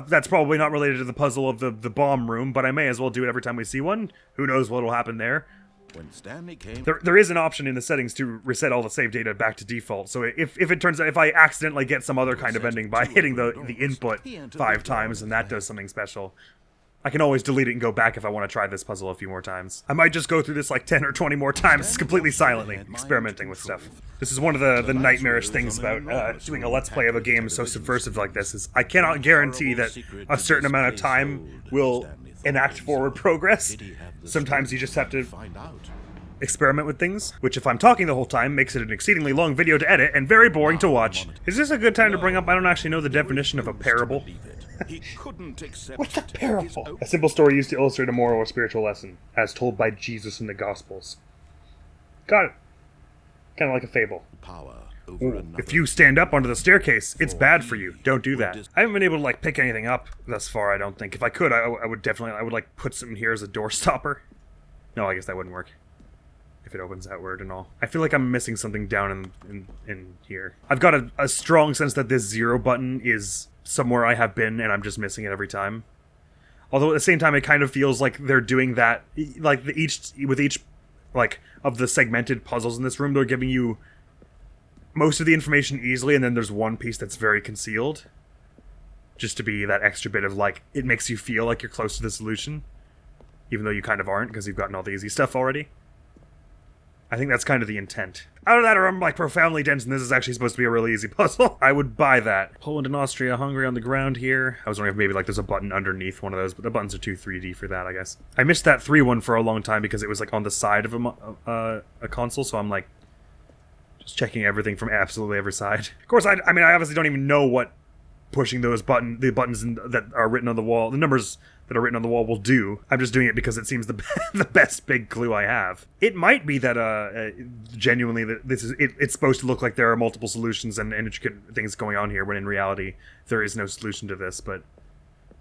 That's probably not related to the puzzle of the bomb room, but I may as well do it every time we see one. Who knows what'll happen there. When Stanley came, there is an option in the settings to reset all the save data back to default. So if it turns out, if I accidentally get some other kind of ending by hitting the input 5 times, and that does something special, I can always delete it and go back if I want to try this puzzle a few more times. I might just go through this like 10 or 20 more times completely silently, experimenting with stuff. This is one of the nightmarish things about doing a Let's Play of a game so subversive like this, is I cannot guarantee that a certain amount of time will enact forward progress. Sometimes you just have to experiment with things, which if I'm talking the whole time makes it an exceedingly long video to edit and very boring to watch. Is this a good time to bring up, I don't actually know the definition of a parable. What's a parable? A simple story used to illustrate a moral or spiritual lesson, as told by Jesus in the Gospels. Got it. Kind of like a fable. Ooh, if you stand up onto the staircase, it's bad for you. Don't do that. I haven't been able to like pick anything up thus far, I don't think. If I could, I would definitely, I would like put something here as a door stopper. No, I guess that wouldn't work. If it opens outward and all. I feel like I'm missing something down in here. I've got a strong sense that this 0 button is somewhere I have been and I'm just missing it every time. Although at the same time it kind of feels like they're doing that, like with each like of the segmented puzzles in this room, they're giving you most of the information easily, and then there's one piece that's very concealed. Just to be that extra bit of like, it makes you feel like you're close to the solution. Even though you kind of aren't, because you've gotten all the easy stuff already. I think that's kind of the intent. Out of that, or I'm like profoundly dense, and this is actually supposed to be a really easy puzzle. I would buy that. Poland and Austria, Hungary on the ground here. I was wondering if maybe like there's a button underneath one of those, but the buttons are too 3D for that, I guess. I missed that 3 one for a long time because it was like on the side of a console, so I'm like just checking everything from absolutely every side. Of course, I mean, I obviously don't even know what pushing those buttons that are written on the wall, the numbers that are written on the wall will do. I'm just doing it because it seems the best big clue I have. It might be that genuinely that this is it's supposed to look like there are multiple solutions and intricate things going on here, when in reality there is no solution to this. But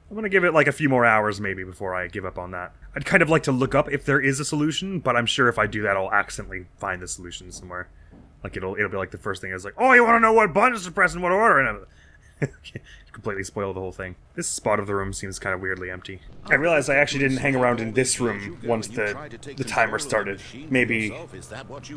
I'm gonna give it like a few more hours maybe before I give up on that. I'd kind of like to look up if there is a solution, but I'm sure if I do that I'll accidentally find the solution somewhere. Like it'll be like the first thing is like, oh, you want to know what buttons to press in what order, and completely spoil the whole thing. This spot of the room seems kind of weirdly empty. I realized I actually didn't hang around in this room once the timer started. Maybe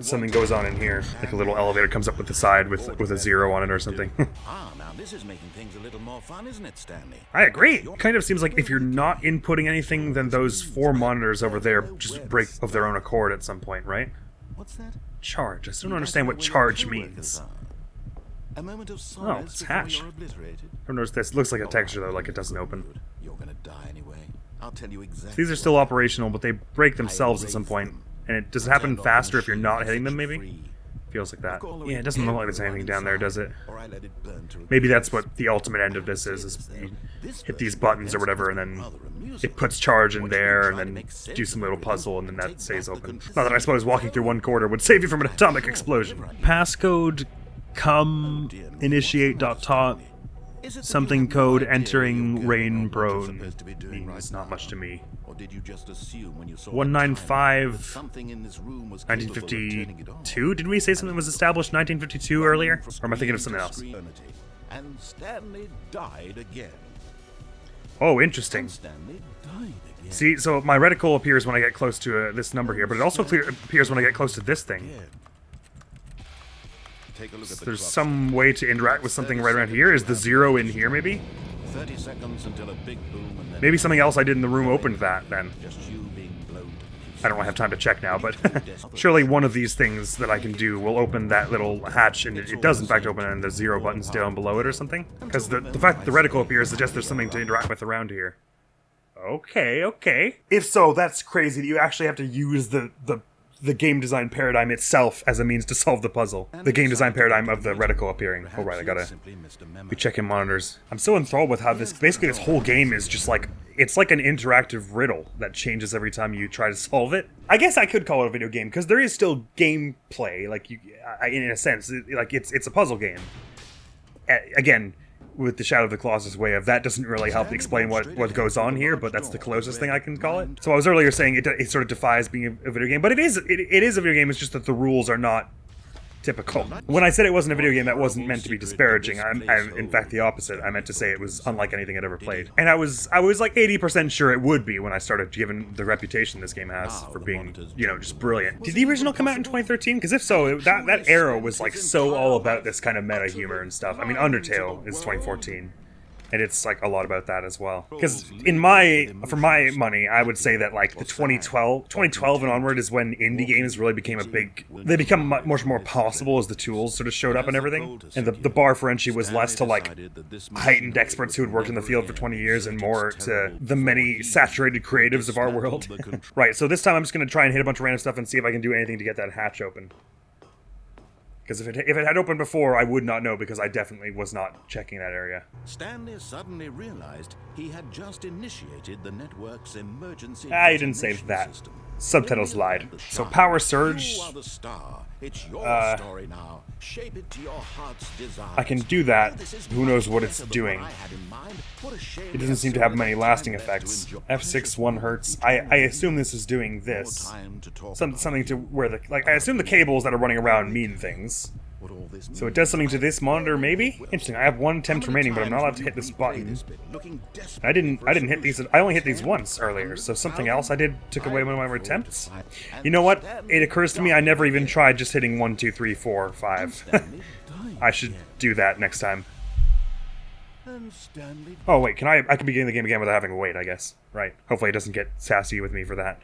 something goes on in here, like a little elevator comes up with the side with a 0 on it or something. Now this is making things a little more fun, isn't it, Stanley? I agree. It kind of seems like if you're not inputting anything, then those 4 monitors over there just break of their own accord at some point, right? What's that? Charge. I still don't understand what charge means. A moment of Oh, silence it's before hatch. you're obliterated. I don't notice this. It looks like a texture though, like it doesn't open. You're gonna die anyway. I'll tell you exactly. These are still operational, but they break themselves at some point. And does it happen faster if you're not hitting them, maybe? Feels like that. Yeah, it doesn't look like there's anything down there, does it? Maybe that's what the ultimate end of this is you hit these buttons or whatever, and then it puts charge in there, and then do some little puzzle, and then that stays open. Not that I suppose walking through one corridor would save you from an atomic explosion. Passcode come initiate.tot something code entering rain prone means not much to me. 195 1952? Did we say something was established 1952 earlier? Or am I thinking of something else? And Stanley died again. Oh, interesting. See, so my reticle appears when I get close to this number here, but it also appears when I get close to this thing. Take a look at the There's clock. some way to interact with something right around here. Is the 0 in here, maybe? 30 seconds until a big boom, and then Maybe something else I did in the room opened that, then. just you being blown to pieces. I don't have time to check now, but surely one of these things that I can do will open that little hatch, and it does in fact open, and there's 0 buttons down below it or something? Because the fact that the reticle appears suggests there's something to interact with around here. Okay. If so, that's crazy that you actually have to use the game design paradigm itself as a means to solve the puzzle. The game design paradigm of the reticle appearing. Oh right, I gotta be checking monitors. I'm so enthralled with how basically this whole game is just like, it's like an interactive riddle that changes every time you try to solve it. I guess I could call it a video game, because there is still gameplay, like in a sense, like it's a puzzle game. Again, with the Shadow of the Colossus way of that doesn't really help explain what goes on here, but that's the closest thing I can call it. So I was earlier saying it sort of defies being a video game, but it is a video game. It's just that the rules are not typical. When I said it wasn't a video game, that wasn't meant to be disparaging. I'm in fact the opposite. I meant to say it was unlike anything I'd ever played. And I was like 80% sure it would be when I started, given the reputation this game has for being, you know, just brilliant. Did the original come out in 2013? Because if so, that era was like so all about this kind of meta humor and stuff. I mean, Undertale is 2014. And it's like a lot about that as well. Because for my money, I would say that like the 2012 and onward is when indie games really became they become much more possible as the tools sort of showed up and everything. And the bar for entry was less to like heightened experts who had worked in the field for 20 years and more to the many saturated creatives of our world. Right, so this time I'm just going to try and hit a bunch of random stuff and see if I can do anything to get that hatch open. Because if it had opened before, I would not know, because I definitely was not checking that area. Stanley suddenly realized he had just initiated the network's emergency You didn't save that. system. Subtitles lied. So power surge. You are the star. It's your story now. Shape it to your heart's desire. I can do that. Who knows what it's doing? It doesn't seem to have many lasting effects. F6 1 hertz. I assume this is doing this. Something to where I assume the cables that are running around mean things. So it does something to this monitor, maybe? Interesting. I have one attempt remaining, but I'm not allowed to hit this button. I didn't hit these. I only hit these once earlier, so something else I did took away one of my attempts. You know what? It occurs to me I never even tried just hitting 1, 2, 3, 4, 5. I should do that next time. Oh wait, I can begin the game again without having to wait, I guess. Right. Hopefully it doesn't get sassy with me for that.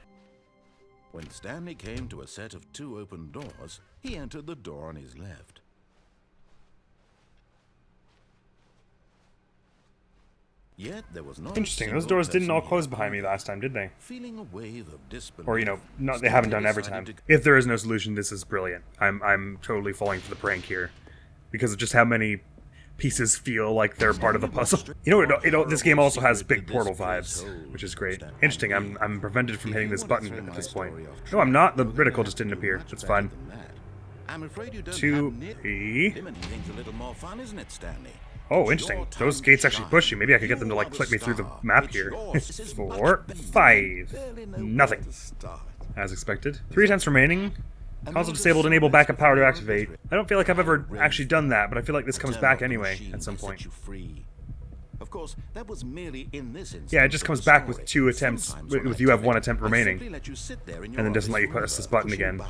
When Stanley came to a set of 2 open doors, he entered the door on his left. Yet there was not interesting. Those doors didn't all close behind me last time, did they? Feeling a wave of disbelief, or no, they haven't done every time. If there is no solution, this is brilliant. I'm totally falling for the prank here, because of just how many pieces feel like they're part of the puzzle. You know, this game also has big Portal vibes, which is great. Interesting. I'm prevented from hitting this button at this point. No, I'm not. The reticle just didn't appear. That's fine. I'm afraid you don't 2E. Things a little more fun, isn't it, Stanley? Oh, interesting. Those gates actually push you. Maybe I could get them to like clip me through the map here. 4, 5. Nothing. As expected. 3 attempts remaining. Console disabled, enable backup power to activate. I don't feel like I've ever actually done that, but I feel like this comes back anyway at some point. Of course, that was merely in this instance. Yeah, it just comes back with 2 attempts, with you have 1 attempt remaining, and then doesn't let you press this button again.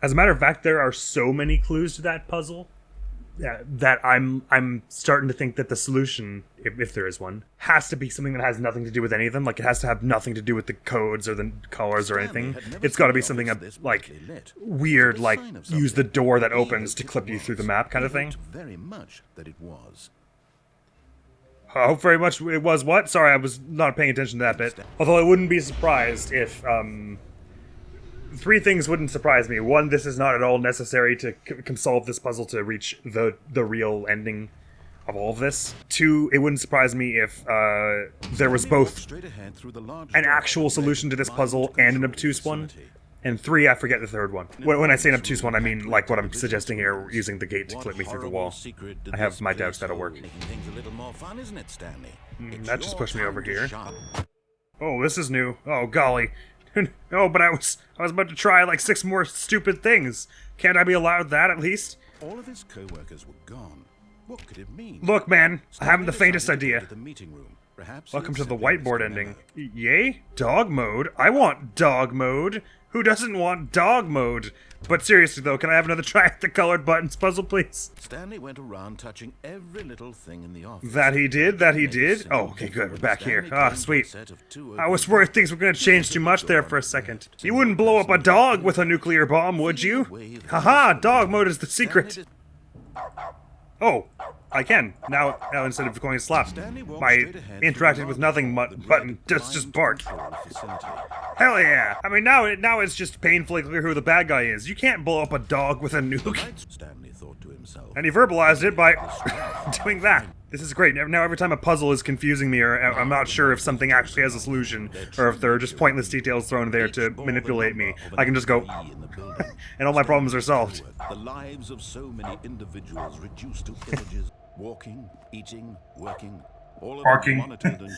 As a matter of fact, there are so many clues to that puzzle that I'm starting to think that the solution, if there is one, has to be something that has nothing to do with any of them. Like, it has to have nothing to do with the codes or the colors or anything. It's got to be something like weird, like use the door that opens to clip you through the map kind of thing. Very much that it was. I hope very much it was what? Sorry, I was not paying attention to that bit. Although I wouldn't be surprised if 3 things wouldn't surprise me. 1, this is not at all necessary to solve this puzzle to reach the real ending of all of this. 2, it wouldn't surprise me if there was both an actual solution to this puzzle and an obtuse one. And 3, I forget the third one. When I say an obtuse one, I mean like what I'm suggesting here, using the gate to clip me through the wall. I have my doubts that'll work. That just pushed me over here. Oh, this is new. Oh, golly. Oh, but I was about to try like 6 more stupid things. Can't I be allowed that at least? All of his co-workers were gone. What could it mean? Look, man, I haven't the faintest idea. Perhaps Welcome to the whiteboard ending. Yay? Dog mode? I want dog mode. Who doesn't want dog mode? But seriously though, can I have another try at the colored buttons puzzle, please? Stanley went around touching every little thing in the office. That he did? Oh, okay, good. We're back here. Ah, sweet. I was worried things were going to change too much there for a second. You wouldn't blow up a dog with a nuclear bomb, would you? Haha, dog mode is the secret. Oh, I can. Now instead of going to slap, my interacted with nothing button just barked. Hell yeah! I mean, now it's just painfully clear who the bad guy is. You can't blow up a dog with a nuke. Stanley thought to himself. And he verbalized it by doing that. This is great. Now every time a puzzle is confusing me, or I'm not sure if something actually has a solution, or if there are just pointless details thrown there to manipulate me, I can just go, and all my problems are solved. The lives of so many individuals reduced to images. Walking, eating, working, all of Barking. them monitored and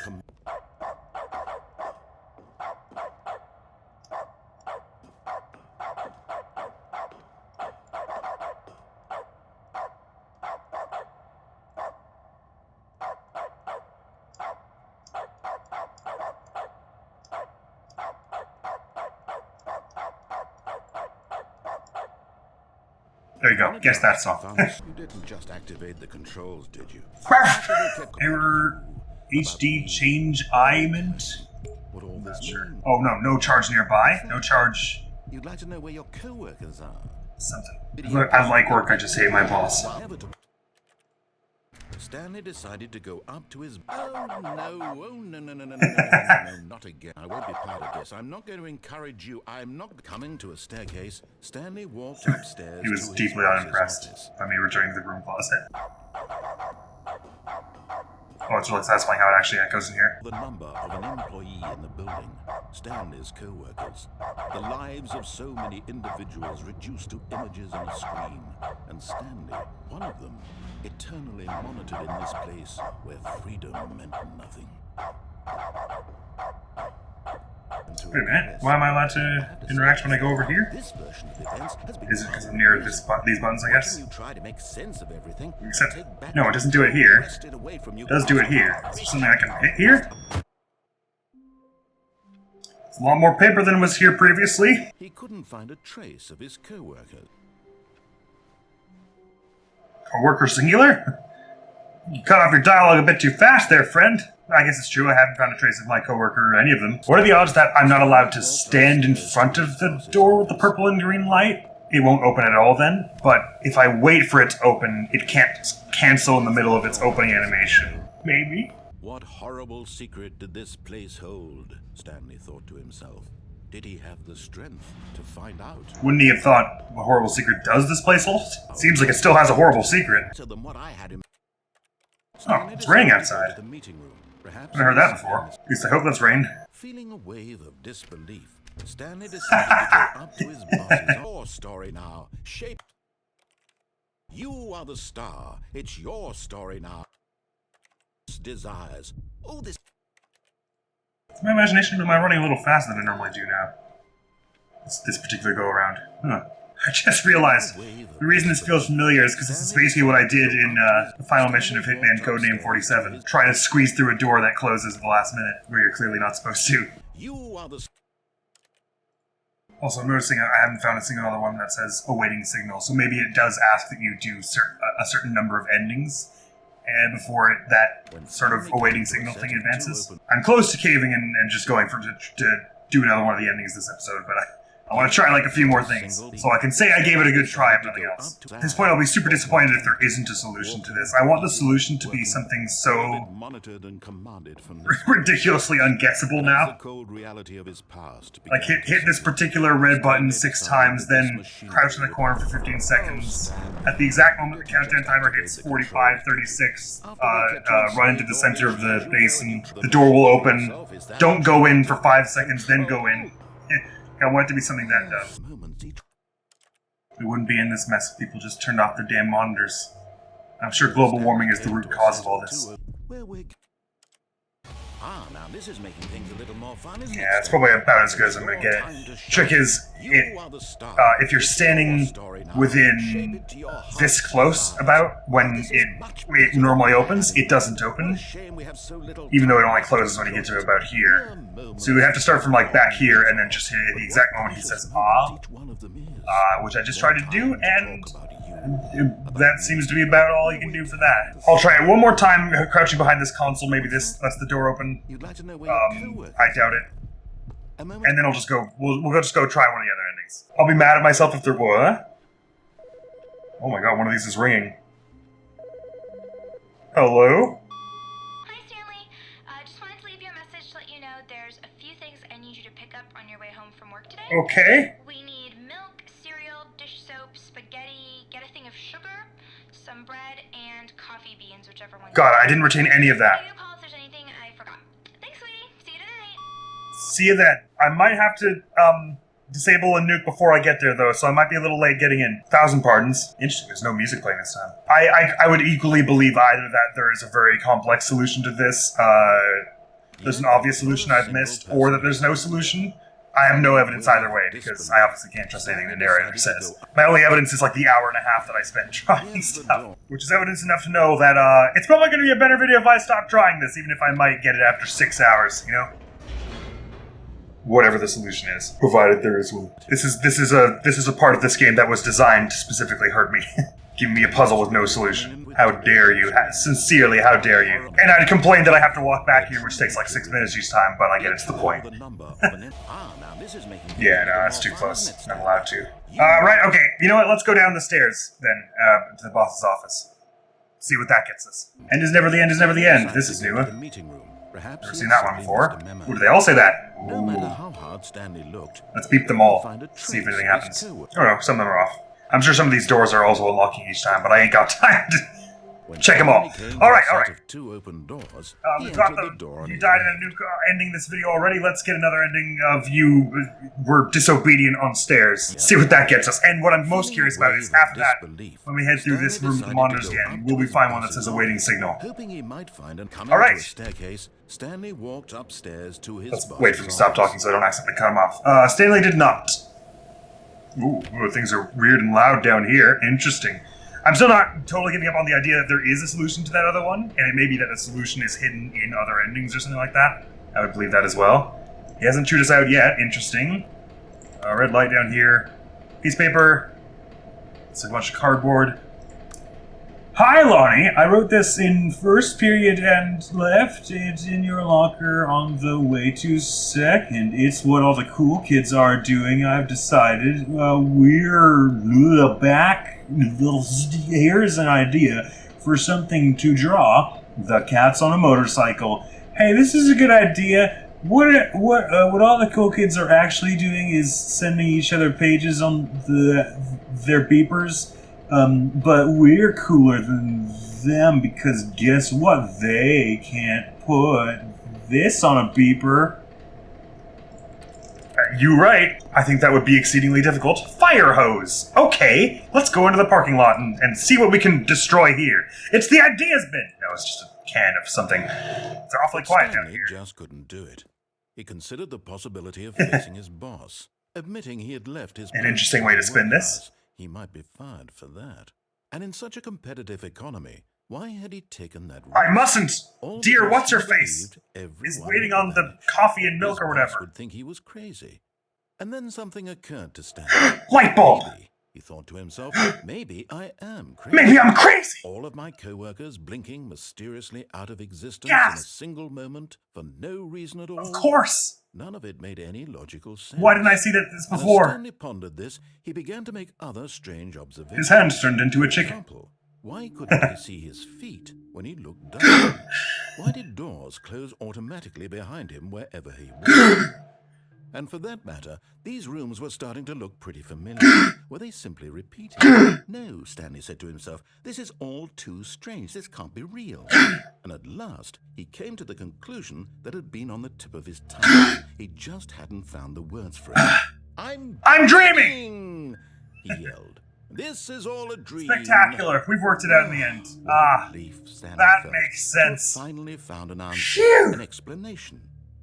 There you go. Guess that song. You didn't just activate the controls, did you? Error. HD change element. What all this Sure. mean? Oh no, no charge nearby. No charge. You'd like to know where your co-workers are. Something. Look, I like work. I just hate my boss. Stanley decided to go up to his... No, not again. I won't be part of this. I'm not going to encourage you. I'm not coming to a staircase. Stanley walked upstairs. He was to deeply his boss's unimpressed office. by me returning to the broom closet. Oh, it's really satisfying how it actually echoes in here. The number of an employee in the building, Stanley's co-workers, the lives of so many individuals reduced to images on a screen, and Stanley, one of them, eternally monitored in this place where freedom meant nothing. Wait a minute. Why am I allowed to interact when I go over here? This version of events has been Is it because I'm near these buttons, I guess? you try to make sense of everything. Except, Take back no, it doesn't do it here. wrested away from you. It does do it here. Is there something I can hit here? It's a lot more paper than was here previously. He couldn't find a trace of his co-workers. Coworker singular? You cut off your dialogue a bit too fast there, friend. I guess it's true, I haven't found a trace of my coworker or any of them. What are the odds that I'm not allowed to stand in front of the door with the purple and green light? It won't open at all then, but if I wait for it to open, it can't cancel in the middle of its opening animation. Maybe? What horrible secret did this place hold? Stanley thought to himself. Did he have the strength to find out? Wouldn't he have thought, what horrible secret does this place hold? Seems like it still has a horrible secret. So than what I had him. Oh, it's raining outside. The meeting room. Perhaps I haven't heard that before. At least I hope that's rain. Feeling a wave of disbelief, Stanley decided to go up to his boss's your story now. Shape. You are the star. It's your story now. Desires. Oh, this. Is my imagination, am I running a little faster than I normally do now? This particular go-around. Huh. I just realized the reason this feels familiar is because this is basically what I did in the final mission of Hitman Codename 47. Trying to squeeze through a door that closes at the last minute, where you're clearly not supposed to. You are the. Also, I'm noticing I haven't found a single other one that says awaiting signal, so maybe it does ask that you do a certain number of endings and before that sort of awaiting signal thing advances. I'm close to caving and just going to do another one of the endings this episode, but I want to try like a few more things, so I can say I gave it a good try if nothing else. At this point, I'll be super disappointed if there isn't a solution to this. I want the solution to be something so monitored and commanded from this ridiculously unguessable the now. cold reality of his past. Like hit this particular red button 6 times, then crouch in the corner for 15 seconds. At the exact moment the countdown timer hits 45, 36, run into the center of the base and the door will open. Don't go in for 5 seconds, then go in. I want it to be something that we wouldn't be in this mess if people just turned off their damn monitors. I'm sure global warming is the root cause of all this. Now this is making things a little more fun, isn't it? Yeah, it's probably about as good as I'm gonna get it. Trick is, if you're standing within this close about when it normally opens, it doesn't open, even though it only closes when you get to about here. So we have to start from like back here and then just hit it at the exact moment he says which I just tried to do, and that seems to be about all you can do for that. I'll try it one more time, crouching behind this console. Maybe this lets the door open. I doubt it. And then I'll just go. We'll just go try one of the other endings. I'll be mad at myself if there were. Oh my god, one of these is ringing. Hello? Hi, Stanley. Just wanted to leave you a message to let you know there's a few things I need you to pick up on your way home from work today. Okay. We need milk, cereal, dish soap, spaghetti, get a thing of sugar, some bread, and coffee beans, whichever one. God, I didn't retain any of that. Give me a call if there's anything I forgot. Thanks, sweetie. See you tonight. See you then. I might have to, disable a nuke before I get there, though, so I might be a little late getting in. 1,000 pardons. Interesting, there's no music playing this time. I would equally believe either that there is a very complex solution to this, there's an obvious solution I've missed, or that there's no solution. I have no evidence either way, because I obviously can't trust anything the narrator says. My only evidence is like the hour and a half that I spent trying stuff, which is evidence enough to know that, it's probably going to be a better video if I stop trying this, even if I might get it after 6 hours, you know? whatever the solution is, provided there is one. This is a part of this game that was designed to specifically hurt me. Giving me a puzzle with no solution. How dare you? Sincerely, how dare you? And I'd complain that I have to walk back here, which takes like 6 minutes each time, but I get it's the point. Yeah, no, that's too close. Not allowed to. Right, okay. You know what? Let's go down the stairs, then, to the boss's office. See what that gets us. End is never the end is never the end. This is new. Never seen that one before. Ooh, do they all say that? Ooh. No matter how hard Stanley looked, let's beep them all. See if anything happens. Oh no, some of them are off. I'm sure some of these doors are also unlocking each time, but I ain't got time to check them all. Alright. Two open doors, we've got you died in a new ending this video already. Let's get another ending of you were disobedient on stairs. See what that gets us. And what I'm most curious about is after that, when we head through this room with the monitors again, will we find one that says awaiting signal? Hoping he might find and come Alright. to a staircase, Stanley walked upstairs to his Let's wait for him to stop talking so I don't accidentally cut him off. Stanley did not. Ooh, things are weird and loud down here. Interesting. I'm still not totally giving up on the idea that there is a solution to that other one, and it may be that the solution is hidden in other endings or something like that. I would believe that as well. He hasn't chewed us out yet. Interesting. Red light down here. Piece of paper. It's a bunch of cardboard. Hi, Lonnie. I wrote this in first period and left it in your locker on the way to second. It's what all the cool kids are doing, I've decided. We're back. Here's an idea for something to draw. The cats on a motorcycle. Hey, this is a good idea. What all the cool kids are actually doing is sending each other pages on their beepers. But we're cooler than them because guess what? They can't put this on a beeper. You're right. I think that would be exceedingly difficult. Fire hose. Okay, let's go into the parking lot and see what we can destroy here. It's the idea's bin. No, it's just a can of something. It's awfully quiet down here. Stanley just couldn't do it. He considered the possibility of facing his boss, admitting he had left his... An interesting way to spin this. He might be fired for that. And in such a competitive economy, why had he taken that risk? I mustn't! Dear what's-her-face is waiting on the coffee and milk or whatever. Would think he was crazy. And then something occurred to Stanley. Light bulb! Maybe, he thought to himself, maybe I am crazy. Maybe I'm crazy! All of my co-workers blinking mysteriously out of existence Yes. in a single moment for no reason at all. Of course! None of it made any logical sense. Why didn't I see this As before? Stanley pondered this, he began to make other strange observations. His hands turned into a For chicken. example, why couldn't he see his feet when he looked down? Why did doors close automatically behind him wherever he was? And for that matter, these rooms were starting to look pretty familiar. Were they simply repeating? No, Stanley said to himself, this is all too strange. This can't be real. And at last, he came to the conclusion that had been on the tip of his tongue. He just hadn't found the words for it. I'm dreaming! He yelled. This is all a dream. Spectacular. We've worked it out in the end. That makes sense. He finally found an answer, Phew. an explanation.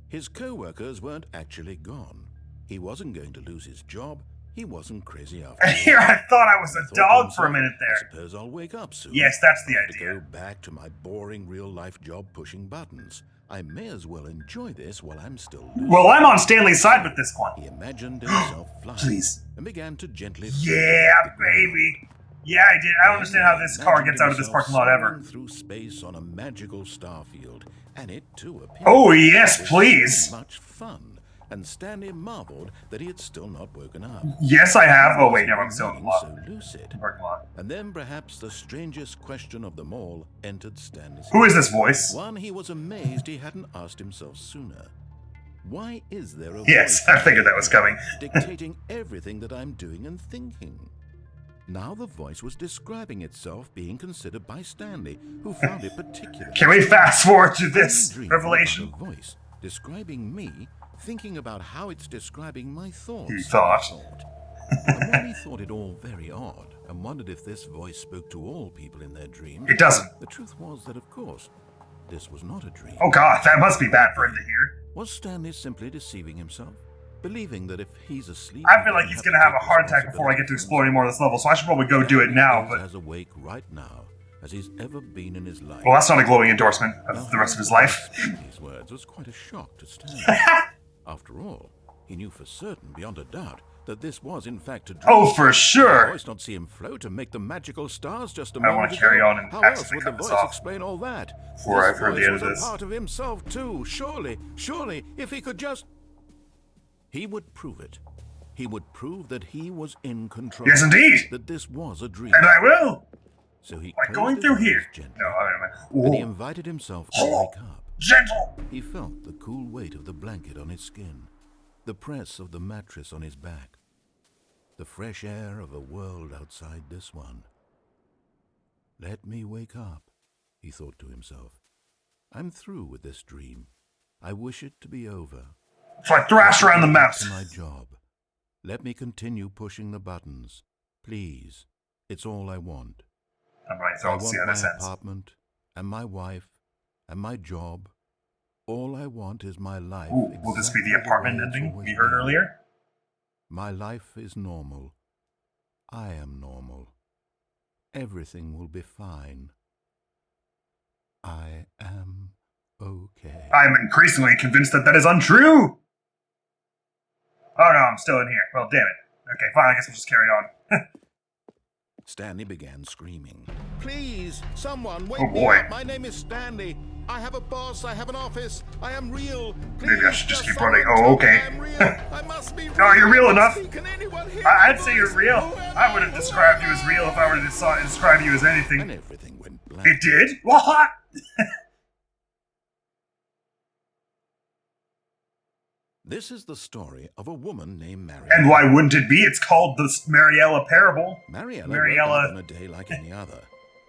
His co-workers weren't actually gone. He wasn't going to lose his job. He wasn't crazy after all. Here, I thought I was a He thought dog to for a himself, minute I there. suppose I'll wake up soon. Yes, that's the I have to idea. go back to my boring real-life job pushing buttons. I may as well enjoy this while I'm still lucid. Well, I'm on Stanley's side with this one. He imagined himself flying. Please. And began to gently... Yeah, baby. Yeah, I did. I don't understand how this car gets out of this parking lot ever. Through space on a magical star field, and it too appeared. Oh, yes, It was please. so much fun, and Stanley marveled that he had still not woken up. Yes, I have. Oh, wait, no, I'm still in the Being lot. so lucid. Parking lot. And then perhaps the strangest question of them all entered Stanley's Who is this voice? One he was amazed he hadn't asked himself sooner. Why is there a Yes, voice I figured that was coming. dictating everything that I'm doing and thinking? Now the voice was describing itself being considered by Stanley, who found it particular. Can we fast forward to this Dreaming revelation? about a voice describing me, thinking about how it's describing my thoughts. He thought. And while he thought it all very odd, and wondered if this voice spoke to all people in their dreams, It doesn't. the truth was that, of course, this was not a dream. Oh god, that must be bad for him to hear. Was Stanley simply deceiving himself? Believing that if he's asleep... I feel like he's gonna have a heart attack before I get to explore any more of this level, so I should probably go do it now, but... as awake right now as he's ever been in his life. Well, that's not a glowing endorsement of the rest of his life. These words was quite a shock to Stanley. After all, He knew for certain, beyond a doubt, that this was in fact a dream. Oh, for sure! The voice not see him float and make the magical stars just a I moment want to carry ago? on and How else accidentally would the cut this voice off explain all that? before This I've heard the voice end of was this. a part of himself too. Surely, if he could just... He would prove it. He would prove that he was in control. Yes, indeed! That this was a dream. And I will! So he By closed going his through eyes here. gently, No, and he Ooh. invited himself to Oh, wake up. gentle! He felt the cool weight of the blanket on his skin, the press of the mattress on his back, the fresh air of a world outside this one. Let me wake up, he thought to himself. I'm through with this dream. I wish it to be over. So I thrashed around the Back mouse. to my job. Let me continue pushing the buttons. Please. It's all I want. I'm right, I so I'll see how want this my ends. apartment, and my wife, and my job. All I want is my life. Ooh, will this be the exactly apartment way it's ending always we heard been. earlier? My life is normal. I am normal. Everything will be fine. I am okay. I'm increasingly convinced that that is untrue! Oh no, I'm still in here. Well, damn it. Okay, fine, I guess we'll just carry on. Stanley began screaming. Please, someone, wake Oh, me boy. up. My name is Stanley. I have a boss. I have an office. I am real. Please, Maybe I should just keep someone running. Oh, tell me okay. I am real. I must be real. No, you're real I enough. must be. Can anyone hear I'd my say you're voice? real. Who am I would have Who described am you as real if I were to describe you as And anything. everything went black. It did? What? This is the story of a woman named Mariella. And why wouldn't it be? It's called the Mariella Parable. Mariella Mariella- woke up on a day like any other.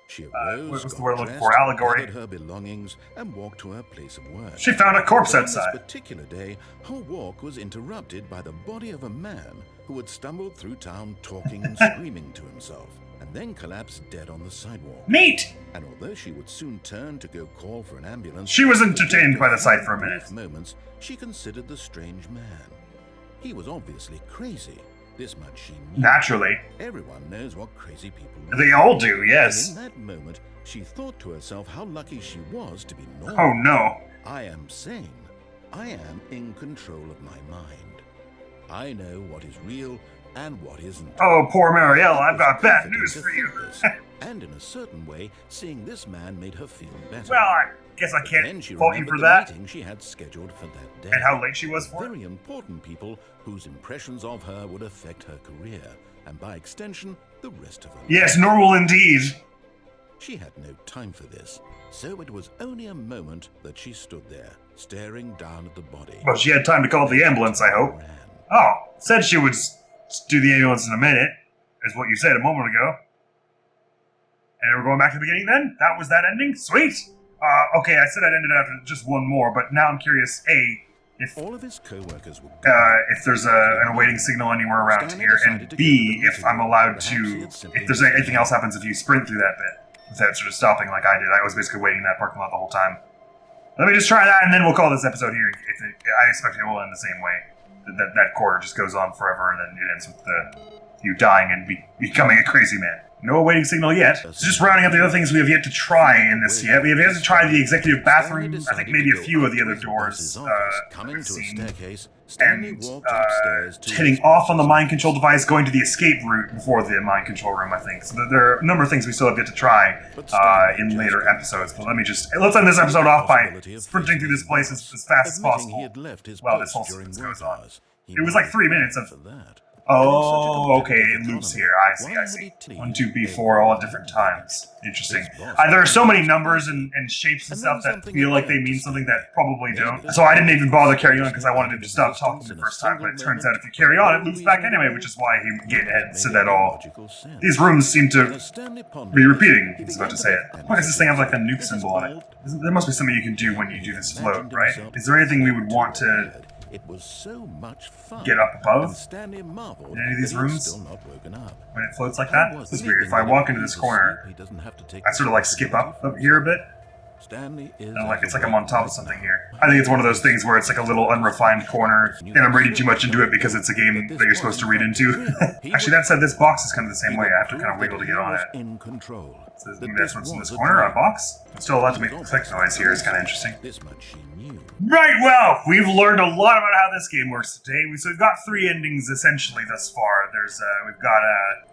She arose, what was the got word I'm looking dressed, for? Allegory. gathered her belongings, and walked to her place of work. She found a corpse But on this outside. particular day, her walk was interrupted by the body of a man who had stumbled through town talking and screaming to himself, and then collapsed dead on the sidewalk. Neat! And although she would soon turn to go call for an ambulance, She was entertained by the sight for a minute. brief moments, she considered the strange man. He was obviously crazy. This much she knew. Naturally. Everyone knows what crazy people do. They all do, And yes. in that moment, she thought to herself how lucky she was to be normal. Oh no. I am sane. I am in control of my mind. I know what is real and what isn't. Oh, poor Mariella, I've It was got bad comforting news to for you. think this, and in a certain way, seeing this man made her feel better. Well, I guess I Then can't she fault you remembered for the that. meeting she had scheduled for that day. And how late she was for it. Very important people whose impressions of her would affect her career, and by extension, the rest of her life. Yes, normal indeed. She had no time for this, so it was only a moment that she stood there, staring down at the body. Well, she had time to call the ambulance, I hope. Ran. Oh, said she would do the ambulance in a minute, is what you said a moment ago. And we're going back to the beginning then? That was that ending? Sweet! Okay, I said I'd ended after just one more, but now I'm curious, A, if All of his co-workers were if there's an awaiting signal anywhere around Stanley here, decided and to B, go to the if I'm meeting. allowed Perhaps to, he had simply if there's anything else happens if you sprint through that bit, without sort of stopping like I did. I was basically waiting in that parking lot the whole time. Let me just try that, and then we'll call this episode here. I expect it will end the same way. That quarter just goes on forever, and then it ends with you dying and becoming a crazy man. No awaiting signal yet. So just rounding up the other things we have yet to try in this yet. We have yet to try the executive bathroom. I think maybe a few of the other doors coming we've to a seen. staircase, Stanley And walked upstairs to hitting his off on the boss's mind control device, going to the escape route before the mind control room, I think. So there are a number of things we still have yet to try in later episodes. But let's end this episode off by sprinting through this place as fast as Admitting he possible. had left his Well, this post whole during sequence goes work on. hours. It was like 3 minutes of... For that. Oh, okay, it loops here. I see. 1, 2, B4, all at different times. Interesting. There are so many numbers and shapes and stuff that feel like they mean something that probably don't. So I didn't even bother carrying on because I wanted to stop talking the first time. But it turns out if you carry on, it loops back anyway, which is why he had said that all. These rooms seem to be repeating. He's about to say it. Why does this thing have like the nuke symbol on it? There must be something you can do when you do this float, right? Is there anything we would want to It was so much fun. get up above? And Stanley marveled In any of these that he was rooms? still not woken up. When it floats like that? This is weird. If I walk into this corner, he doesn't have to take I sort of like skip up here a bit. Stanley is Like it's like I'm on top of something here. I think it's one of those things where it's like a little unrefined corner, and I'm reading too much into it because it's a game that you're supposed to read into. Actually, that said, this box is kind of the same way. I have to kind of wiggle to get on it. In control. So maybe that's what's in this corner, a box? I'm still allowed to make a click noise here. It's kind of interesting. This much she knew. Right, well, we've learned a lot about how this game works today. So we've got 3 endings essentially thus far. We've got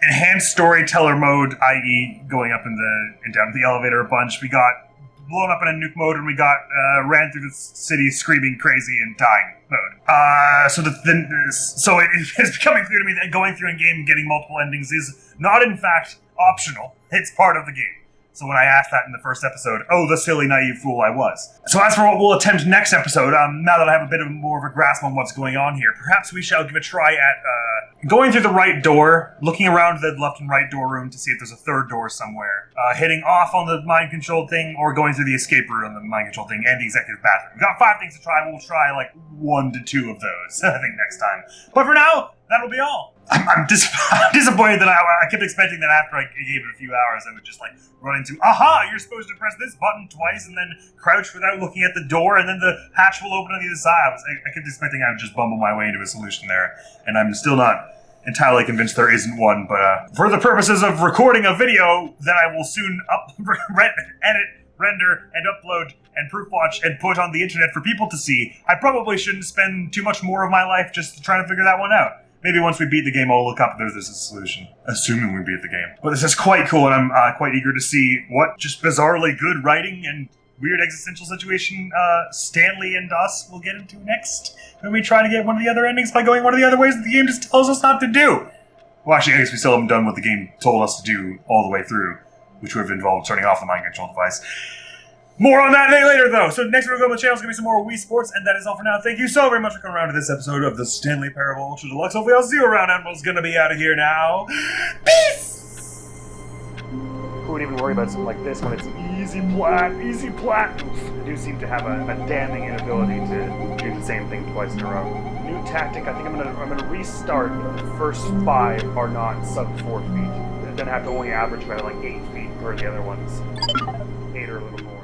enhanced storyteller mode, i.e., going up and down the elevator a bunch. We got blown up in a nuke mode, and we got ran through the city screaming crazy and dying mode. So it's becoming clear to me that going through in game and getting multiple endings is not in fact optional. It's part of the game. So when I asked that in the first episode, oh, the silly, naive fool I was. So as for what we'll attempt next episode, now that I have a bit more of a grasp on what's going on here, perhaps we shall give a try at going through the right door, looking around the left and right door room to see if there's a third door somewhere, hitting off on the mind-controlled thing, or going through the escape route on the mind-controlled thing, and the executive bathroom. We've got 5 things to try. We'll try like 1 to 2 of those, I think, next time. But for now, that'll be all. I'm disappointed that I kept expecting that after I gave it a few hours, I would just like run into, aha, you're supposed to press this button twice and then crouch without looking at the door, and then the hatch will open on the other side. I kept expecting I would just bumble my way into a solution there, and I'm still not entirely convinced there isn't one, but for the purposes of recording a video that I will soon edit, render, and upload, and proofwatch, and put on the internet for people to see, I probably shouldn't spend too much more of my life just trying to figure that one out. Maybe once we beat the game, I'll look up if there's a solution. Assuming we beat the game. But this is quite cool, and I'm quite eager to see what just bizarrely good writing and weird existential situation Stanley and us will get into next when we try to get one of the other endings by going one of the other ways that the game just tells us not to do. Well, actually, I guess we still haven't done what the game told us to do all the way through, which would have involved turning off the mind control device. More on that later, though. So next we're going to go on the channel is going to be some more Wii Sports, and that is all for now. Thank you so very much for coming around to this episode of the Stanley Parable Ultra Deluxe. Hopefully I'll see you around. Admiral's going to be out of here now. Peace! Who would even worry about something like this when it's easy plat? I do seem to have a damning inability to do the same thing twice in a row. New tactic, I think I'm gonna restart. The first 5 are not sub 4 feet. Then I have to only average about like 8 feet per the other ones. 8 or a little more.